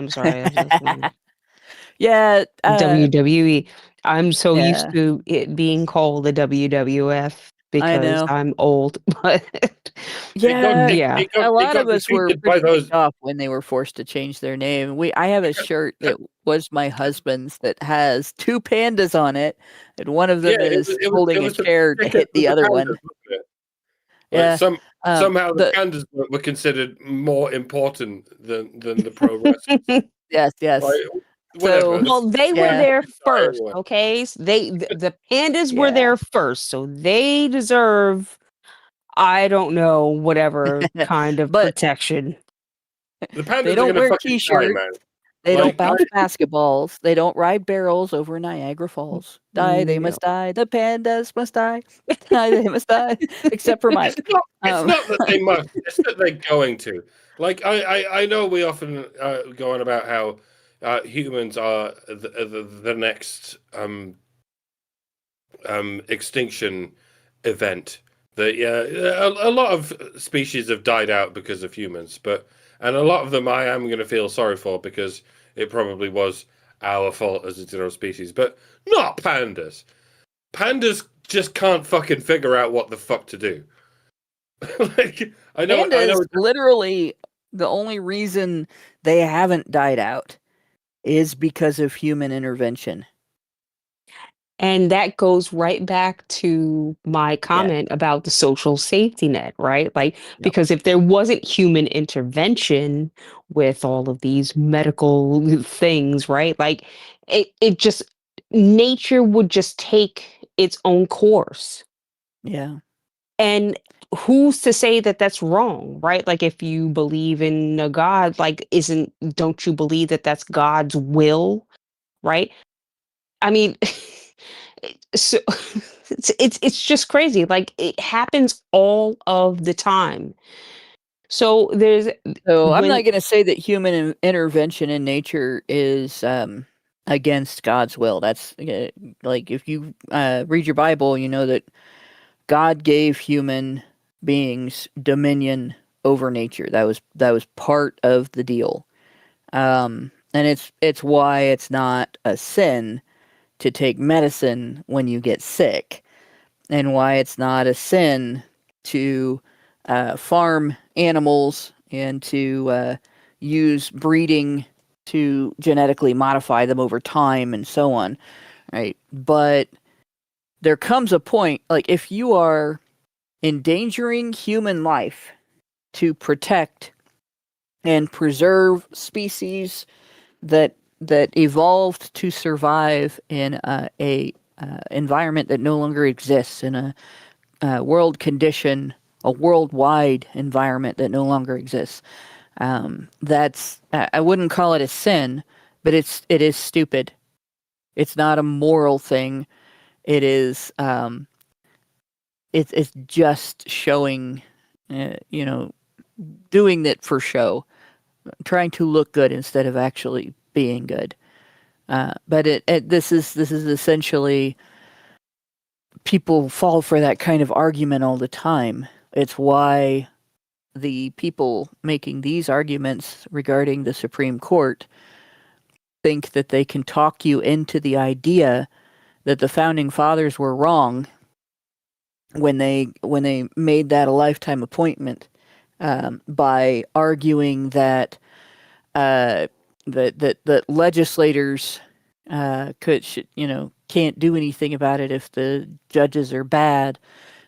Yeah, WWE. I'm so used to it being called the WWF because I'm old. But a lot of us were pretty off when they were forced to change their name. I have a shirt that was my husband's that has two pandas on it, and one of them is holding a chair to hit the other one. Somehow the pandas were considered more important than the pro wrestlers. Yes. Well, they were there first, okay? The pandas were there first, so they deserve, I don't know, whatever kind of protection. The pandas they don't wear t-shirts. They don't bounce basketballs. They don't ride barrels over Niagara Falls. They must die. The pandas must die. They must die. Except for Mike. It's not that they must. It's that they're going to. Like I know we often go on about how humans are the next extinction event. A lot of species have died out because of humans, and a lot of them I am going to feel sorry for because it probably was our fault as a general species, but not pandas. Pandas just can't fucking figure out what the fuck to do. I know literally the only reason they haven't died out is because of human intervention. And that goes right back to my comment about the social safety net, right? Because if there wasn't human intervention with all of these medical things, right? It just, nature would just take its own course. Yeah. And who's to say that that's wrong, right? If you believe in a God, don't you believe that that's God's will, right? I mean, so it's just crazy. It happens all of the time. So I'm not going to say that human intervention in nature is against God's will. That's if you read your Bible, you know that God gave human beings dominion over nature. That was part of the deal. And it's why it's not a sin to take medicine when you get sick, and why it's not a sin to farm animals and to use breeding to genetically modify them over time and so on, right? But there comes a point, like if you are endangering human life to protect and preserve species that evolved to survive in a environment that no longer exists, in a world condition, a worldwide environment that no longer exists. That's I wouldn't call it a sin, but it is stupid. It's not a moral thing. It is it's just showing, doing it for show, trying to look good instead of actually being good. But this is essentially, people fall for that kind of argument all the time. It's why the people making these arguments regarding the Supreme Court think that they can talk you into the idea that the founding fathers were wrong when they made that a lifetime appointment, by arguing that that legislators can't do anything about it if the judges are bad,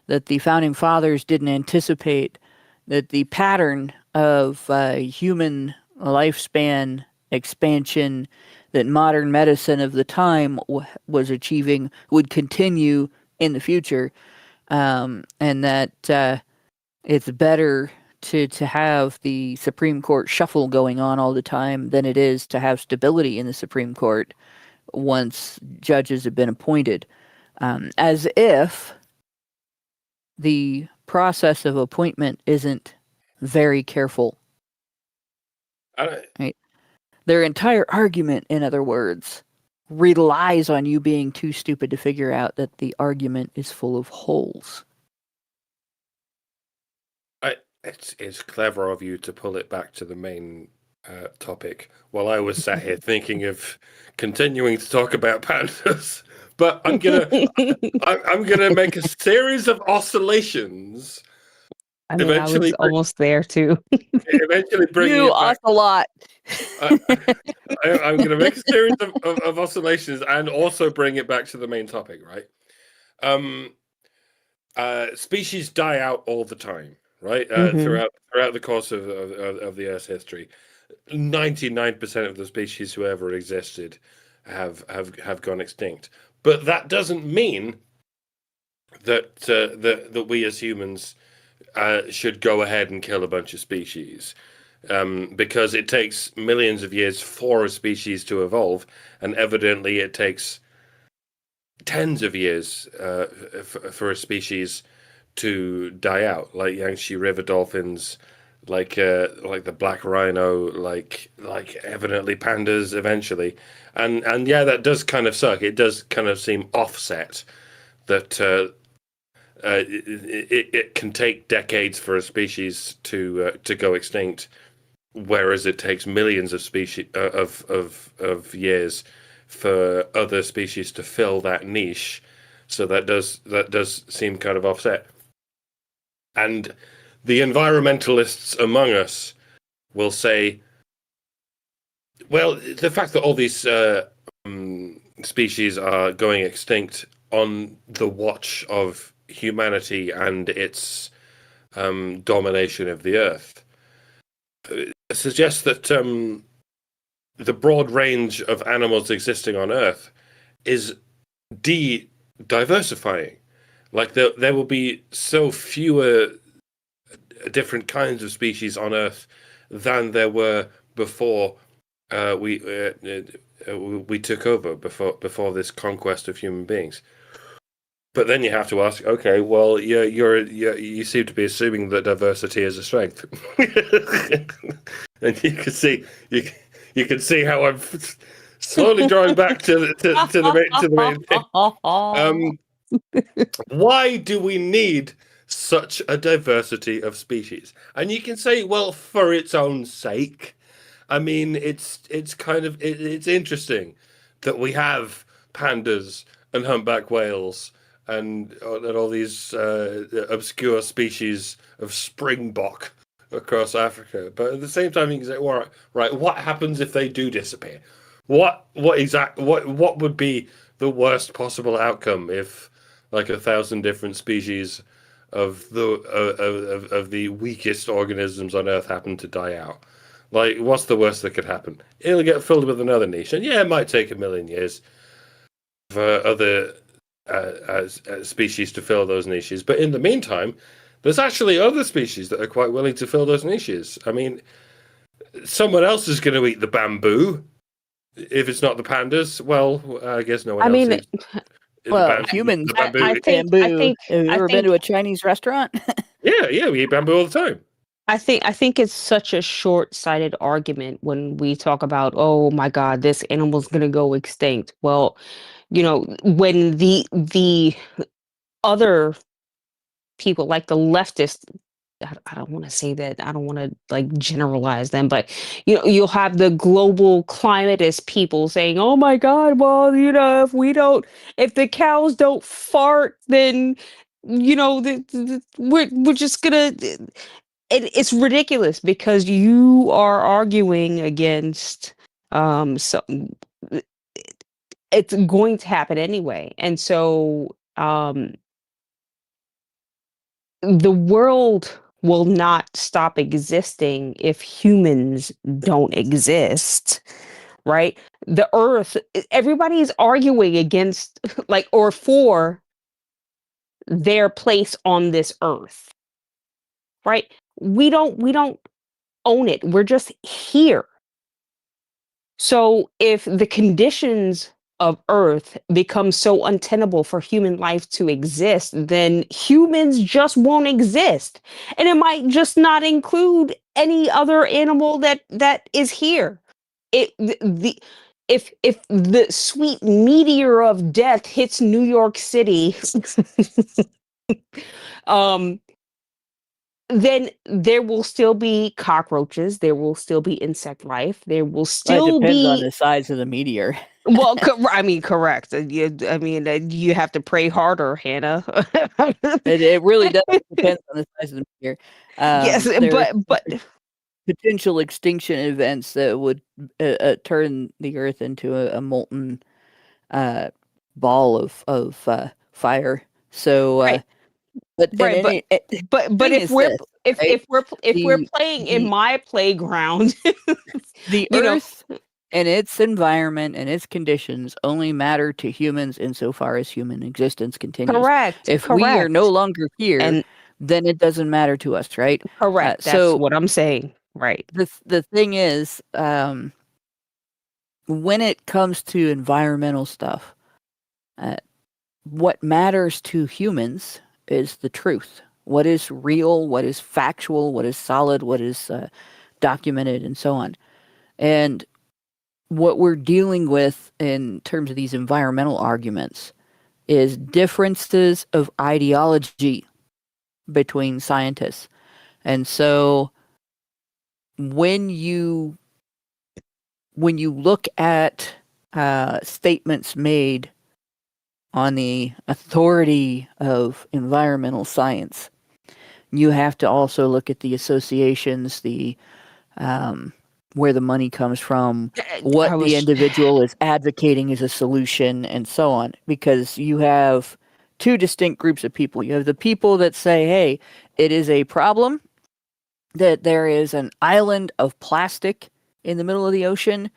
that the founding fathers didn't anticipate that the pattern of human lifespan expansion that modern medicine of the time was achieving would continue in the future, and that it's better to have the Supreme Court shuffle going on all the time than it is to have stability in the Supreme Court once judges have been appointed. As if the process of appointment isn't very careful. Right? Their entire argument, in other words, relies on you being too stupid to figure out that the argument is full of holes. It's clever of you to pull it back to the main topic, while I was sat here thinking of continuing to talk about pandas. But I'm gonna make a series of oscillations. I mean, I was almost there too. Eventually bring you ocelot. I'm going to make a series of oscillations and also bring it back to the main topic, right? Species die out all the time, right? Throughout the course of the Earth's history, 99% of the species who ever existed have gone extinct. But that doesn't mean that we as humans should go ahead and kill a bunch of species, because it takes millions of years for a species to evolve, and evidently it takes tens of years for a species to die out, like Yangtze River dolphins, like the black rhino, like evidently pandas eventually, and yeah, that does kind of suck. It does kind of seem offset that it can take decades for a species to go extinct, whereas it takes millions of species of years for other species to fill that niche. So that does seem kind of offset. And the environmentalists among us will say, well, the fact that all these species are going extinct on the watch of humanity and its domination of the earth suggests that the broad range of animals existing on Earth is diversifying. Like there will be so fewer different kinds of species on Earth than there were before we took over, before this conquest of human beings. But then you have to ask, okay, well, you seem to be assuming that diversity is a strength, and you can see how I'm slowly drawing back to the main thing. Why do we need such a diversity of species. And you can say, well, for its own sake. I mean, it's interesting that we have pandas and humpback whales and all these obscure species of springbok across Africa. But at the same time, you can say, well, right, what happens if they do disappear? What would be the worst possible outcome if, like, 1,000 different species of the weakest organisms on Earth happen to die out? Like, what's the worst that could happen? It'll get filled with another niche, and yeah, it might take 1,000,000 years for other species to fill those niches. But in the meantime, there's actually other species that are quite willing to fill those niches. I mean, someone else is going to eat the bamboo. If it's not the pandas, well, I guess no one else eats. Well, humans the bamboo. I think, have you ever been to a Chinese restaurant? Yeah, we eat bamboo all the time. I think it's such a short-sighted argument when we talk about, oh my God, this animal's gonna go extinct. Well, when the other people, like the leftists, I don't want to say that, I don't want to like generalize them, but you'll have the global climatist people saying, oh my God, well, if the cows don't fart, then we're just gonna, it's ridiculous because you are arguing against something. It's going to happen anyway. And so the world will not stop existing if humans don't exist, right? The earth, everybody's arguing against or for their place on this earth, right? We don't own it. We're just here. So if the conditions of Earth become so untenable for human life to exist, then humans just won't exist. And it might just not include any other animal that is here. If the sweet meteor of death hits New York City, then there will still be cockroaches, there will still be insect life, there will still it depends on the size of the meteor. Well, correct. You have to pray harder, Hannah. It really does depend on the size of the meteor. Yes, but potential extinction events that would turn the Earth into a molten ball of fire. So, right. But if we're playing in my playground, the Earth and its environment and its conditions only matter to humans insofar as human existence continues. Correct. If we are no longer here, then it doesn't matter to us, right? Correct. That's what I'm saying. Right. The thing is, when it comes to environmental stuff, what matters to humans is the truth. What is real, what is factual, what is solid, what is documented, and so on. And what we're dealing with in terms of these environmental arguments is differences of ideology between scientists. And so when you look at statements made on the authority of environmental science, you have to also look at the associations, the where the money comes from, what the individual is advocating as a solution, and so on. Because you have two distinct groups of people. You have the people that say, hey, it is a problem that there is an island of plastic in the middle of the ocean,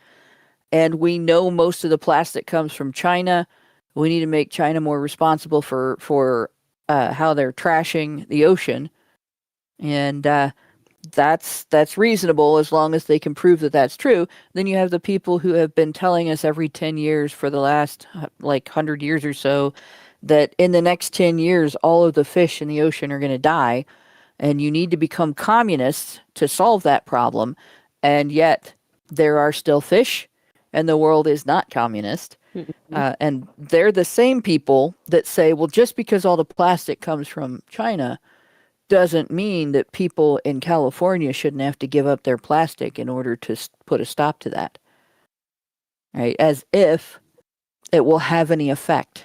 and we know most of the plastic comes from China. We need to make China more responsible for how they're trashing the ocean. And that's reasonable as long as they can prove that that's true. Then you have the people who have been telling us every 10 years for the last 100 years or so that in the next 10 years all of the fish in the ocean are going to die, and you need to become communists to solve that problem. And yet there are still fish and the world is not communist. And they're the same people that say, well, just because all the plastic comes from China doesn't mean that people in California shouldn't have to give up their plastic in order to put a stop to that. Right? As if it will have any effect.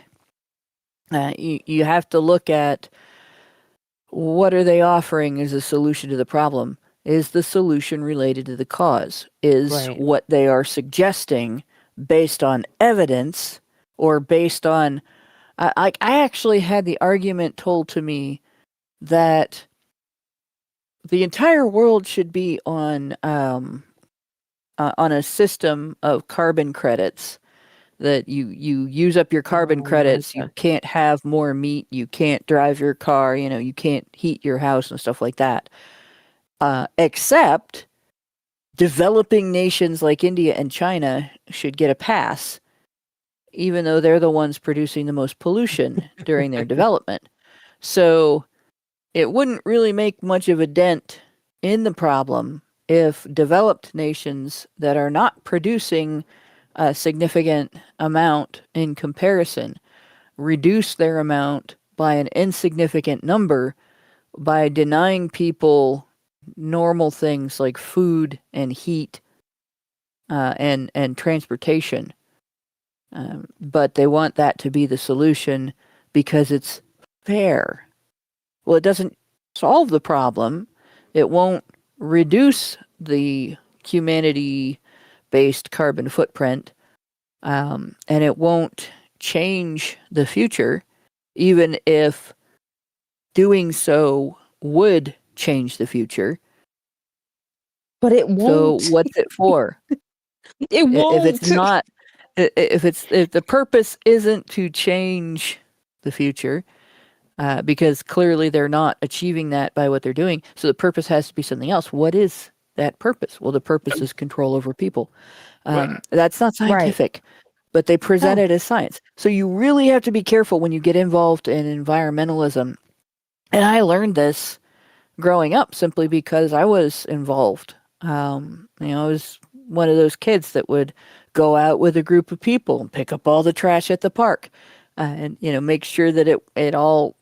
You have to look at what are they offering as a solution to the problem. Is the solution related to the cause? Is what they are suggesting based on evidence or based on... I actually had the argument told to me that the entire world should be on a system of carbon credits, that you use up your carbon credits, you can't have more meat, you can't drive your car, you can't heat your house and stuff like that. Except developing nations like India and China should get a pass, even though they're the ones producing the most pollution during their development. So it wouldn't really make much of a dent in the problem if developed nations that are not producing a significant amount in comparison reduce their amount by an insignificant number by denying people normal things like food and heat and transportation. But they want that to be the solution because it's fair. Well, it doesn't solve the problem. It won't reduce the humanity-based carbon footprint, and it won't change the future, even if doing so would change the future. But it won't. So what's it for? It won't. If it's not, if the purpose isn't to change the future, because clearly they're not achieving that by what they're doing, so the purpose has to be something else. What is that purpose? Well, the purpose is control over people. That's not scientific, but they present it as science. So you really have to be careful when you get involved in environmentalism. And I learned this growing up simply because I was involved. I was one of those kids that would go out with a group of people and pick up all the trash at the park, and make sure that it all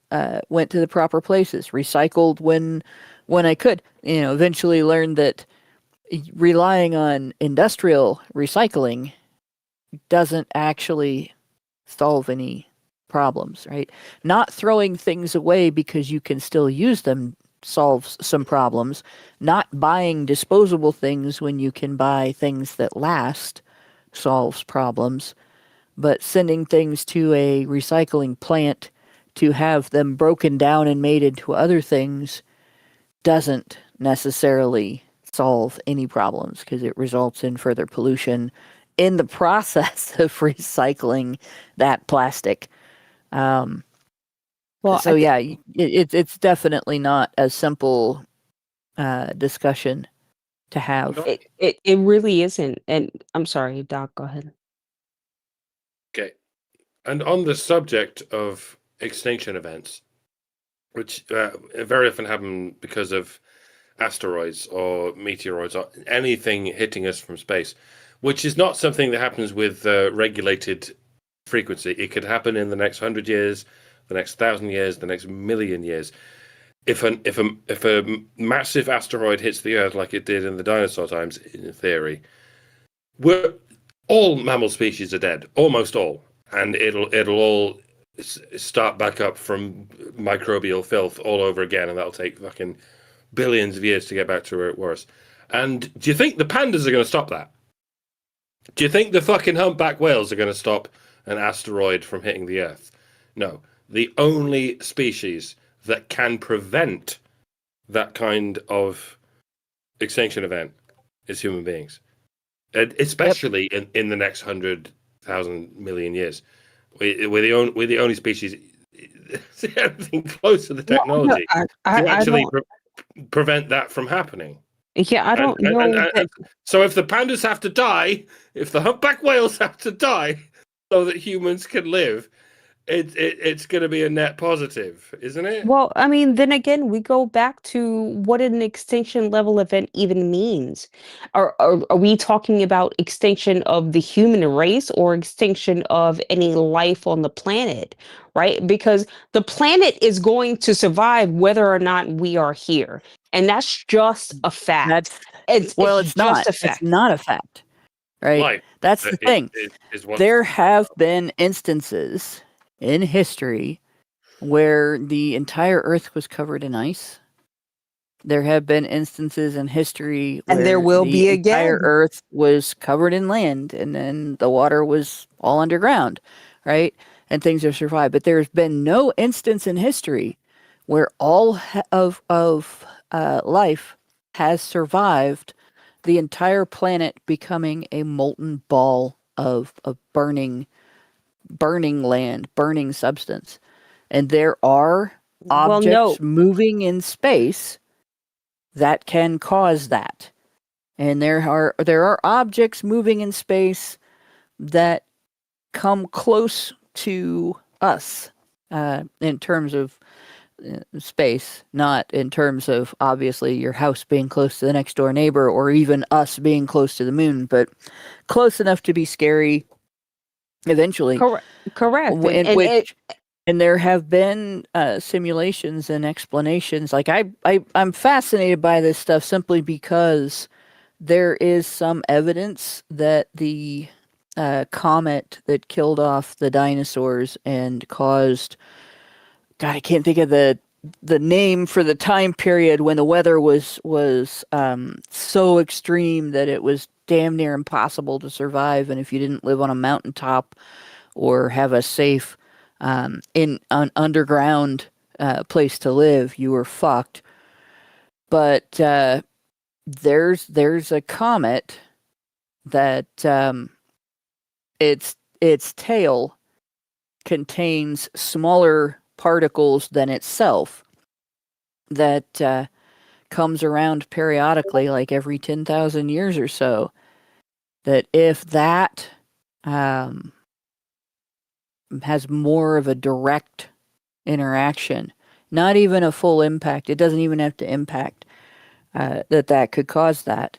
went to the proper places, recycled when I could. Eventually learned that relying on industrial recycling doesn't actually solve any problems, right? Not throwing things away because you can still use them solves some problems. Not buying disposable things when you can buy things that last solves problems. But sending things to a recycling plant to have them broken down and made into other things doesn't necessarily solve any problems, because it results in further pollution in the process of recycling that plastic. It's definitely not a simple discussion to have. It really isn't. And I'm sorry, Doc, go ahead. Okay. And on the subject of extinction events, which very often happen because of asteroids or meteoroids or anything hitting us from space, which is not something that happens with regulated frequency. It could happen in the next 100 years, the next 1,000 years, the next million years. If a massive asteroid hits the Earth like it did in the dinosaur times, in theory, all mammal species are dead, almost all, and it'll all start back up from microbial filth all over again, and that'll take fucking billions of years to get back to where it was. And do you think the pandas are going to stop that? Do you think the fucking humpback whales are going to stop an asteroid from hitting the Earth? No. The only species that can prevent that kind of extinction event is human beings, especially in the next 100,000 million years. We're the only species anything close to the technology to actually prevent that from happening. Yeah, I don't know. So if the pandas have to die, if the humpback whales have to die so that humans can live, it's going to be a net positive, isn't it? Well, I mean, then again, we go back to what an extinction level event even means. Are we talking about extinction of the human race or extinction of any life on the planet? Right? Because the planet is going to survive whether or not we are here. And that's just a fact. That's It's it's just not. a It's fact. not a fact, right? Life That's the thing. is what. There have been instances in history where the entire Earth was covered in ice. There have been instances in history And there where will the be entire again. Earth was covered in land and then the water was all underground, right? And things have survived. But there's been no instance in history where all of life has survived the entire planet becoming a molten ball of burning land, burning substance. And there are Well, no. objects moving in space that can cause that. And there are objects moving in space that come close to us in terms of space, not in terms of obviously your house being close to the next door neighbor or even us being close to the moon, but close enough to be scary eventually. Correct. Correct. In which and there have been simulations and explanations. Like I'm fascinated by this stuff simply because there is some evidence that the comet that killed off the dinosaurs and caused, God, I can't think of the name for the time period when the weather was so extreme that it was damn near impossible to survive, and if you didn't live on a mountaintop or have a safe in an underground place to live, you were fucked. But there's a comet that its tail contains smaller particles than itself that comes around periodically, like every 10,000 years or so. That if that has more of a direct interaction, not even a full impact, it doesn't even have to impact, that could cause that.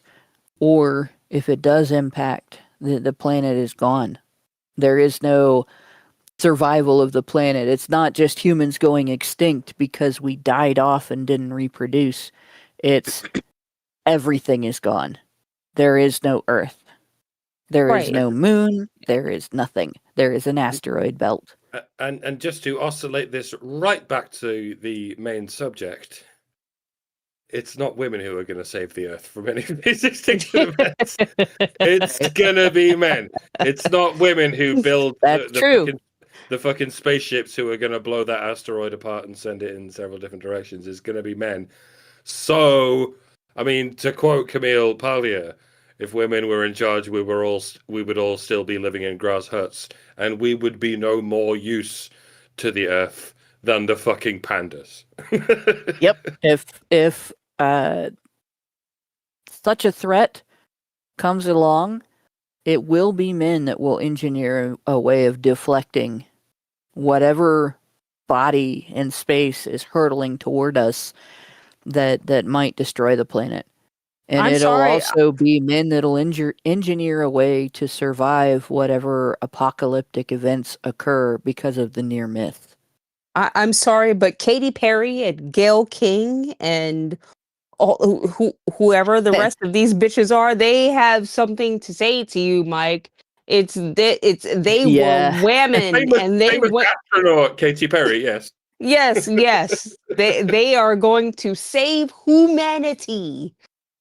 Or if it does impact, the planet is gone. There is no survival of the planet. It's not just humans going extinct because we died off and didn't reproduce. It's everything is gone. There is no Earth. There is Right. no moon. There is nothing. There is an asteroid belt. And just to oscillate this right back to the main subject, it's not women who are going to save the Earth from any of these extinction events. It's going to be men. It's not women who build That's true. The fucking spaceships who are going to blow that asteroid apart and send it in several different directions. It's going to be men. So, I mean, to quote Camille Paglia, if women were in charge, we would all still be living in grass huts, and we would be no more use to the Earth than the fucking pandas. Yep. If such a threat comes along, it will be men that will engineer a way of deflecting whatever body in space is hurtling toward us that might destroy the planet. And I'm it'll sorry. also be men that'll engineer a way to survive whatever apocalyptic events occur because of the near myth. I'm sorry, but Katy Perry and Gayle King and all, whoever the rest of these bitches are, they have something to say to you, Mike. They Yeah. were women and they famous went. astronaut Katy Perry, yes. Yes. They are going to save humanity.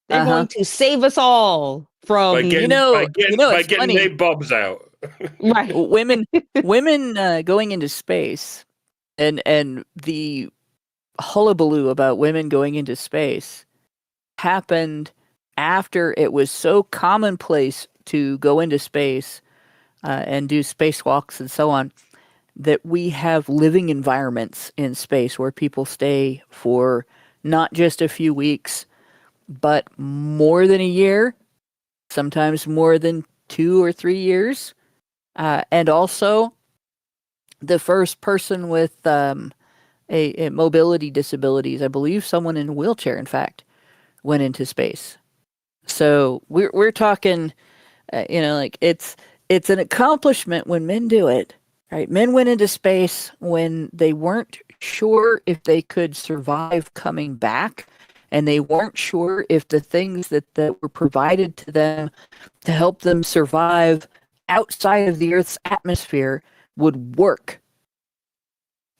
They're going to save us all from by getting it's funny. Nate Bobs out. right. Women going into space and the hullabaloo about women going into space happened after it was so commonplace to go into space and do spacewalks and so on, that we have living environments in space where people stay for not just a few weeks, but more than a year, sometimes more than 2 or 3 years. And also, the first person with a mobility disabilities, I believe someone in a wheelchair, in fact, went into space. So we're talking, like it's an accomplishment when men do it, right? Men went into space when they weren't sure if they could survive coming back, and they weren't sure if the things that were provided to them to help them survive outside of the Earth's atmosphere would work.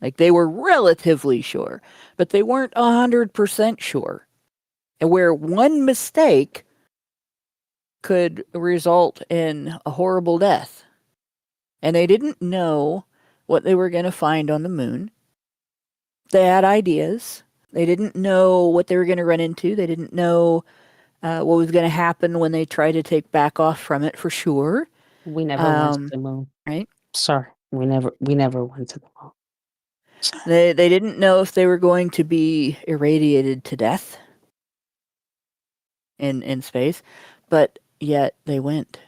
Like, they were relatively sure, but they weren't 100% sure. And where one mistake could result in a horrible death. And they didn't know what they were going to find on the moon. They had ideas. They didn't know what they were going to run into. They didn't know what was going to happen when they tried to take back off from it, for sure. We never went to the moon. Right? Sorry. We never went to the moon. They didn't know if they were going to be irradiated to death in space, but yet they went.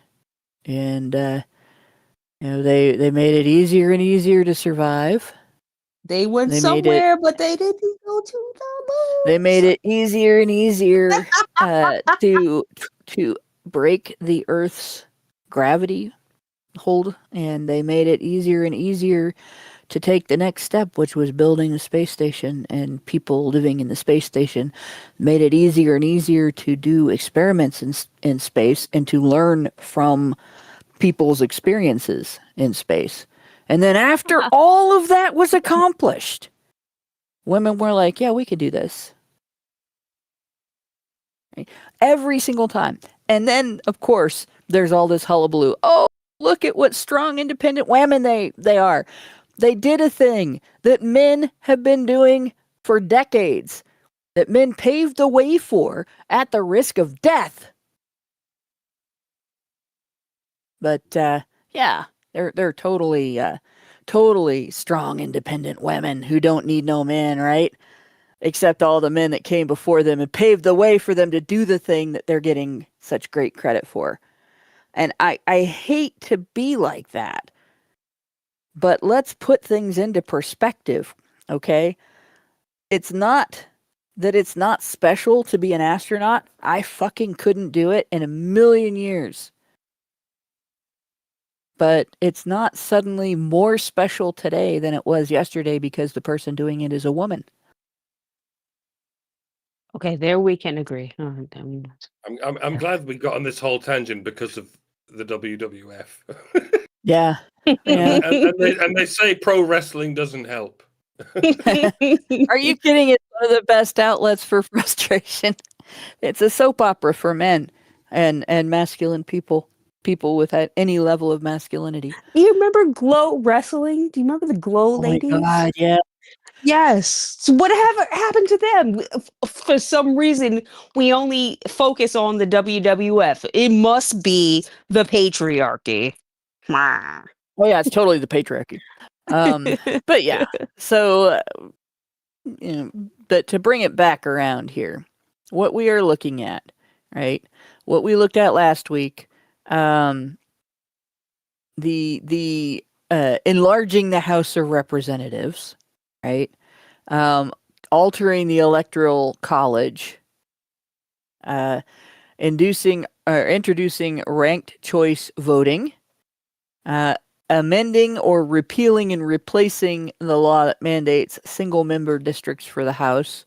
And they made it easier and easier to survive. They went somewhere, but they didn't go to the moon. They made it easier and easier to break the Earth's gravity hold, and they made it easier and easier to take the next step, which was building a space station, and people living in the space station made it easier and easier to do experiments in space and to learn from people's experiences in space. And then after all of that was accomplished, women were like, yeah, we could do this. Right? Every single time. And then, of course, there's all this hullabaloo. Oh, look at what strong, independent women they are. They did a thing that men have been doing for decades, that men paved the way for at the risk of death. But yeah, they're totally strong, independent women who don't need no men, right? Except all the men that came before them and paved the way for them to do the thing that they're getting such great credit for. And I hate to be like that. But let's put things into perspective, okay? It's not that it's not special to be an astronaut. I fucking couldn't do it in a million years. But it's not suddenly more special today than it was yesterday because the person doing it is a woman. Okay, there we can agree. I'm glad we got on this whole tangent because of the WWF. Yeah. Yeah. and they say pro wrestling doesn't help. Are you kidding? It's one of the best outlets for frustration. It's a soap opera for men and masculine people with any level of masculinity. You remember Glow Wrestling? Do you remember the Glow ladies? Oh my God, yeah. Yes. So what happened to them? For some reason, we only focus on the WWF. It must be the patriarchy. Oh yeah, it's totally the patriarchy. But yeah, so but to bring it back around here, what we are looking at, right? What we looked at last week, the enlarging the House of Representatives, right? Altering the Electoral College, introducing ranked choice voting, amending or repealing and replacing the law that mandates single-member districts for the House,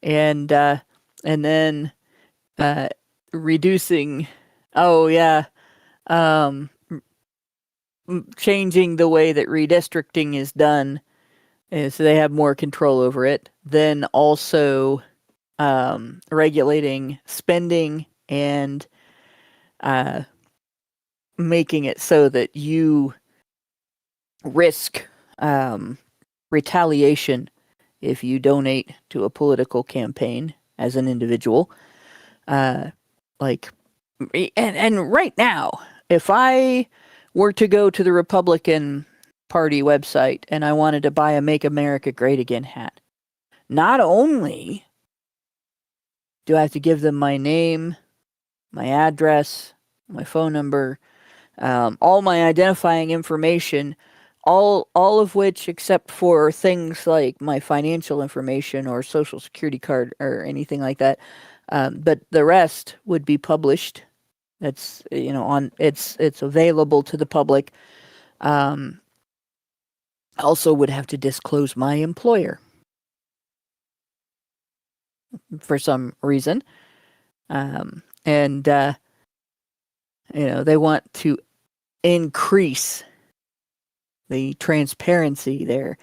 and then reducing. Oh yeah, changing the way that redistricting is done, so they have more control over it. Then also regulating spending and making it so that you risk retaliation if you donate to a political campaign as an individual. And right now, if I were to go to the Republican Party website and I wanted to buy a Make America Great Again hat, not only do I have to give them my name, my address, my phone number, all my identifying information all of which, except for things like my financial information or social security card or anything like that. But the rest would be published. It's it's available to the public. Also would have to disclose my employer for some reason. And they want to increase the transparency there,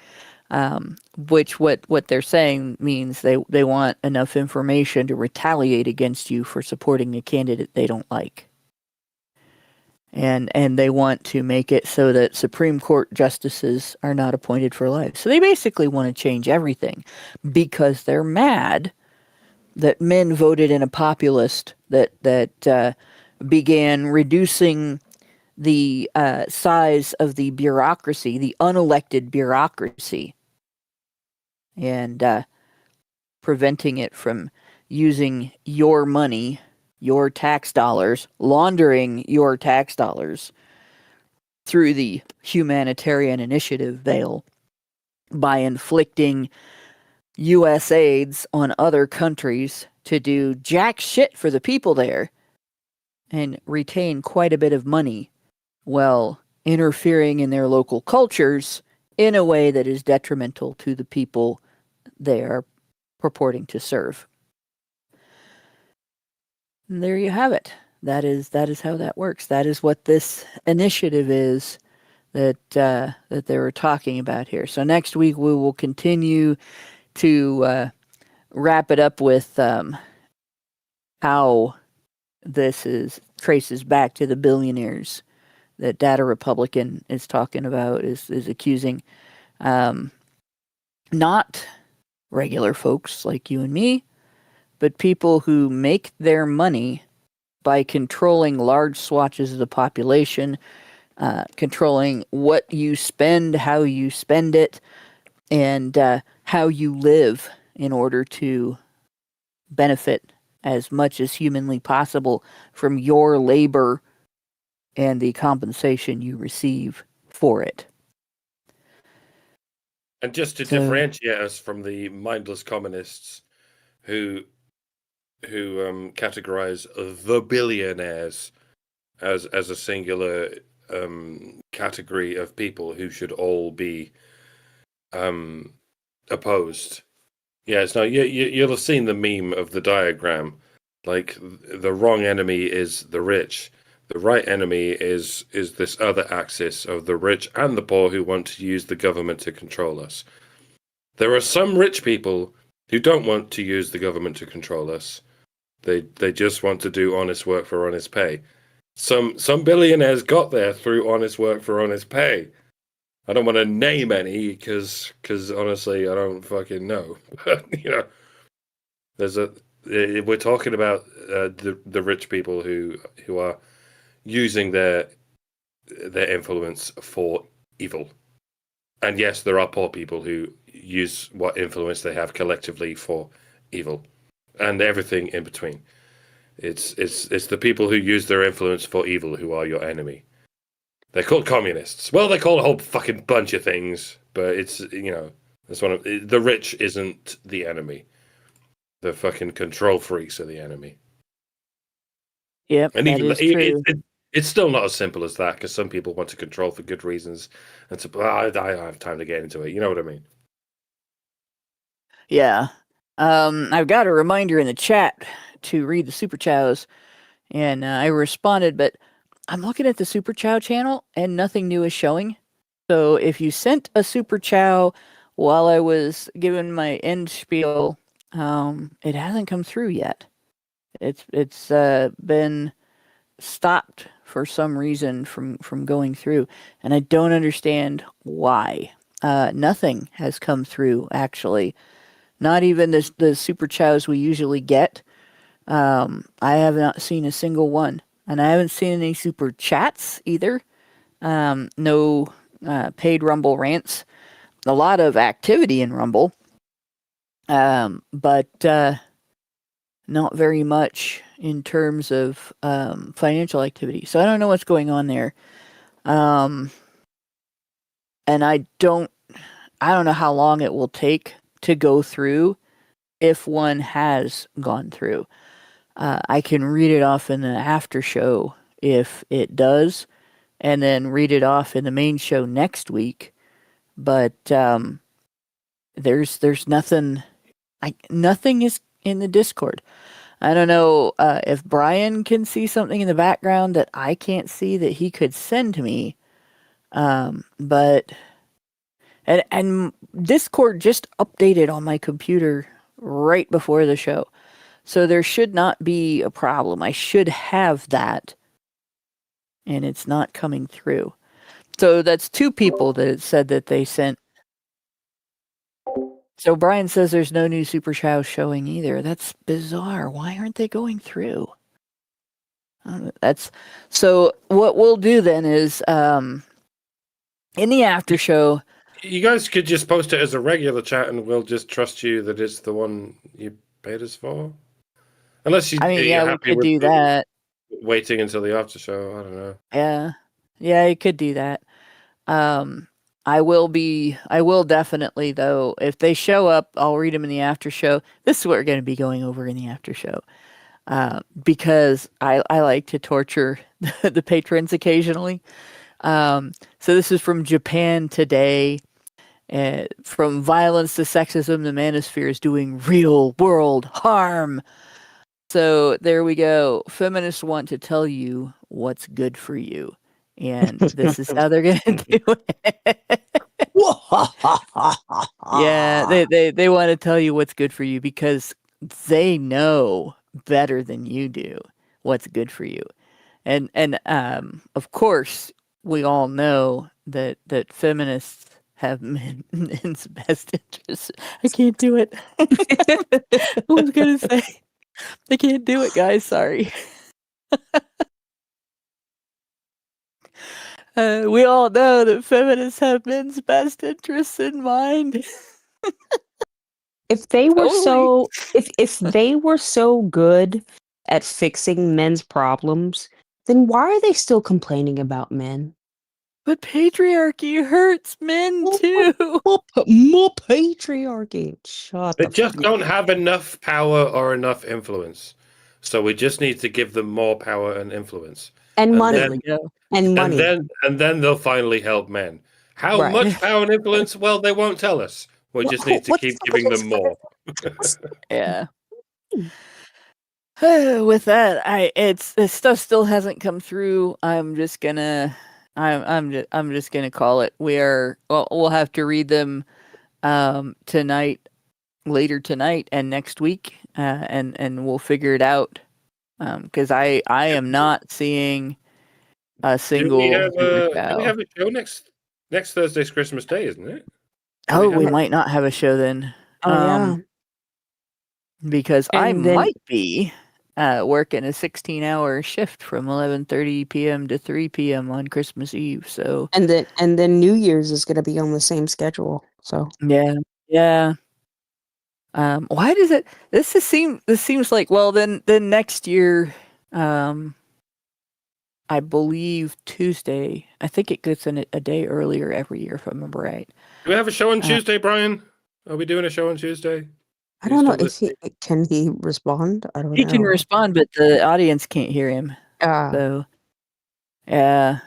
which what they're saying means they want enough information to retaliate against you for supporting a candidate they don't like. And they want to make it so that Supreme Court justices are not appointed for life. So they basically want to change everything because they're mad that men voted in a populist that began reducing the size of the bureaucracy, the unelected bureaucracy, and preventing it from using your money, your tax dollars, laundering your tax dollars through the Humanitarian Initiative Veil by inflicting USAIDs on other countries to do jack shit for the people there and retain quite a bit of money while interfering in their local cultures in a way that is detrimental to the people they are purporting to serve. And there you have it. That is how that works. That is what this initiative is that they were talking about here. So next week we will continue to wrap it up with how this traces back to the billionaires that Data Republican is talking about, is accusing not regular folks like you and me, but people who make their money by controlling large swatches of the population, controlling what you spend, how you spend it, and how you live in order to benefit as much as humanly possible from your labor and the compensation you receive for it. And just to differentiate us from the mindless communists who categorize the billionaires as a singular category of people who should all be opposed. Yes, no, you'll have seen the meme of the diagram. Like, the wrong enemy is the rich. The right enemy is this other axis of the rich and the poor who want to use the government to control us. There are some rich people who don't want to use the government to control us. They just want to do honest work for honest pay. Some billionaires got there through honest work for honest pay. I don't want to name any because honestly I don't fucking know. We're talking about the rich people who are using their influence for evil. And yes, there are poor people who use what influence they have collectively for evil, and everything in between. It's the people who use their influence for evil who are your enemy. They're called communists. Well, they call a whole fucking bunch of things, but it's that's one of the rich isn't the enemy. The fucking control freaks are the enemy. Yep, and even that is true. It's still not as simple as that because some people want to control for good reasons, and so I don't have time to get into it. You know what I mean? Yeah. I've got a reminder in the chat to read the Super Chows, and I responded, but I'm looking at the Super Chow channel and nothing new is showing. So if you sent a Super Chow while I was giving my end spiel, it hasn't come through yet. It's been stopped for some reason from going through, and I don't understand why. Nothing has come through, actually. Not even the Super Chows we usually get. I have not seen a single one. And I haven't seen any Super Chats either. No paid Rumble rants. A lot of activity in Rumble. But not very much in terms of financial activity. So I don't know what's going on there. and I don't know how long it will take to go through if one has gone through. I can read it off in the after show if it does, and then read it off in the main show next week. But there's nothing. Nothing is in the Discord. I don't know if Brian can see something in the background that I can't see that he could send me. But and Discord just updated on my computer right before the show. So there should not be a problem. I should have that. And it's not coming through. So that's 2 people that said that they sent. So Brian says there's no new Super Chow showing either. That's bizarre. Why aren't they going through? That's so. What we'll do then is in the after show. You guys could just post it as a regular chat, and we'll just trust you that it's the one you paid us for. Unless you're we happy could with do that. Waiting until the after show. I don't know. Yeah, you could do that. I will definitely, though, if they show up, I'll read them in the after show. This is what we're going to be going over in the after show. Because I like to torture the patrons occasionally. So this is from Japan Today. From violence to sexism, the manosphere is doing real world harm. So there we go. Feminists want to tell you what's good for you. And this is how they're going to do it. Yeah, they want to tell you what's good for you because they know better than you do what's good for you. And of course, we all know that feminists have men's best interests. I can't do it. I was going to say, I can't do it, guys. Sorry. We all know that feminists have men's best interests in mind. If they were if they were so good at fixing men's problems, then why are they still complaining about men? But patriarchy hurts men too. More patriarchy. They just don't have enough power or enough influence. So we just need to give them more power and influence. And money. And then they'll finally help men. How much power and influence? Well, they won't tell us. We just need to keep giving them more. Yeah. With that, this stuff still hasn't come through. I'm just gonna call it. We'll have to read them later tonight and next week, and we'll figure it out. Because I am not seeing a single. Do we have a show next Thursday's Christmas Day, isn't it? We might not have a show then. Because I might be working a 16-hour shift from 11:30 p.m. to 3 p.m. on Christmas Eve. So and then New Year's is going to be on the same schedule. So yeah. Why does it? This seems like then next year. I believe Tuesday. I think it gets in a day earlier every year, if I remember right. Do we have a show on Tuesday, Brian? Are we doing a show on Tuesday? I don't know. Can he respond? I don't know. He can respond, but the audience can't hear him. So, yeah.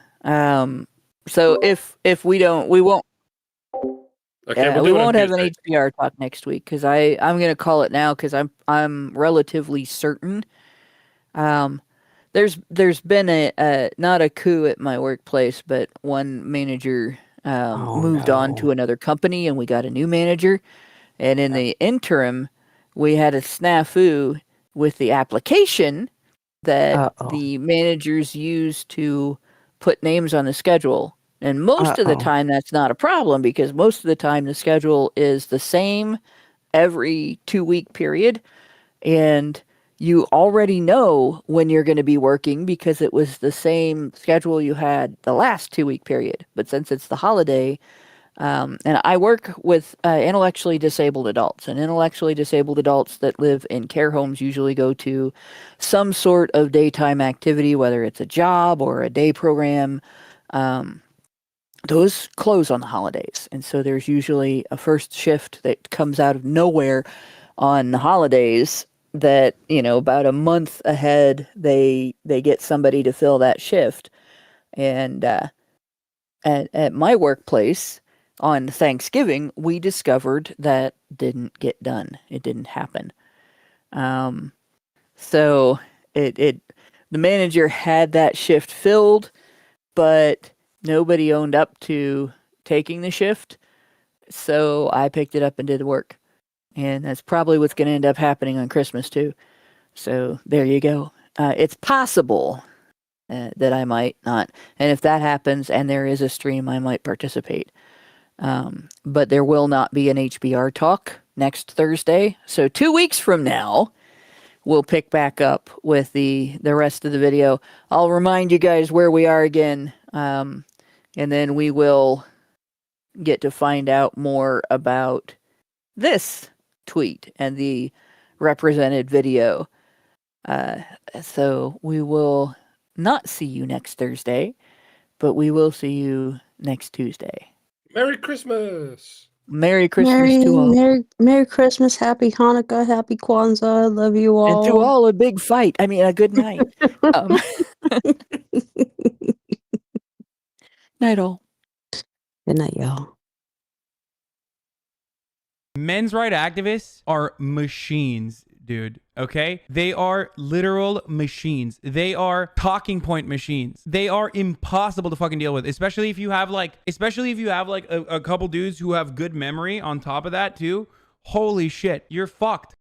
So if we don't, we won't. Okay, we won't have an HBR talk next week because I'm going to call it now because I'm relatively certain. There's been a not a coup at my workplace, but one manager moved on to another company, and we got a new manager. And in the interim, we had a snafu with the application that the managers use to put names on the schedule. And most of the time, that's not a problem because most of the time the schedule is the same every 2-week period. And you already know when you're going to be working because it was the same schedule you had the last 2-week period. But since it's the holiday, and I work with intellectually disabled adults, and intellectually disabled adults that live in care homes usually go to some sort of daytime activity, whether it's a job or a day program. those close on the holidays. And so there's usually a first shift that comes out of nowhere on the holidays that, about a month ahead, they get somebody to fill that shift. And at my workplace on Thanksgiving, we discovered that didn't get done. It didn't happen. So the manager had that shift filled, but nobody owned up to taking the shift. So I picked it up and did the work. And that's probably what's going to end up happening on Christmas too. So there you go. It's possible that I might not. And if that happens and there is a stream, I might participate. But there will not be an HBR Talk next Thursday. So 2 weeks from now, we'll pick back up with the rest of the video. I'll remind you guys where we are again. And then we will get to find out more about this tweet and the represented video. So we will not see you next Thursday, but we will see you next Tuesday. Merry Christmas! Merry Christmas to all. Merry Christmas, Happy Hanukkah, Happy Kwanzaa, love you all. And to all, a big fight. I mean, a good night. Night all. Good night, y'all. Men's rights activists are machines, dude. Okay? They are literal machines. They are talking point machines. They are impossible to fucking deal with, especially if you have like a couple dudes who have good memory on top of that too. Holy shit, you're fucked.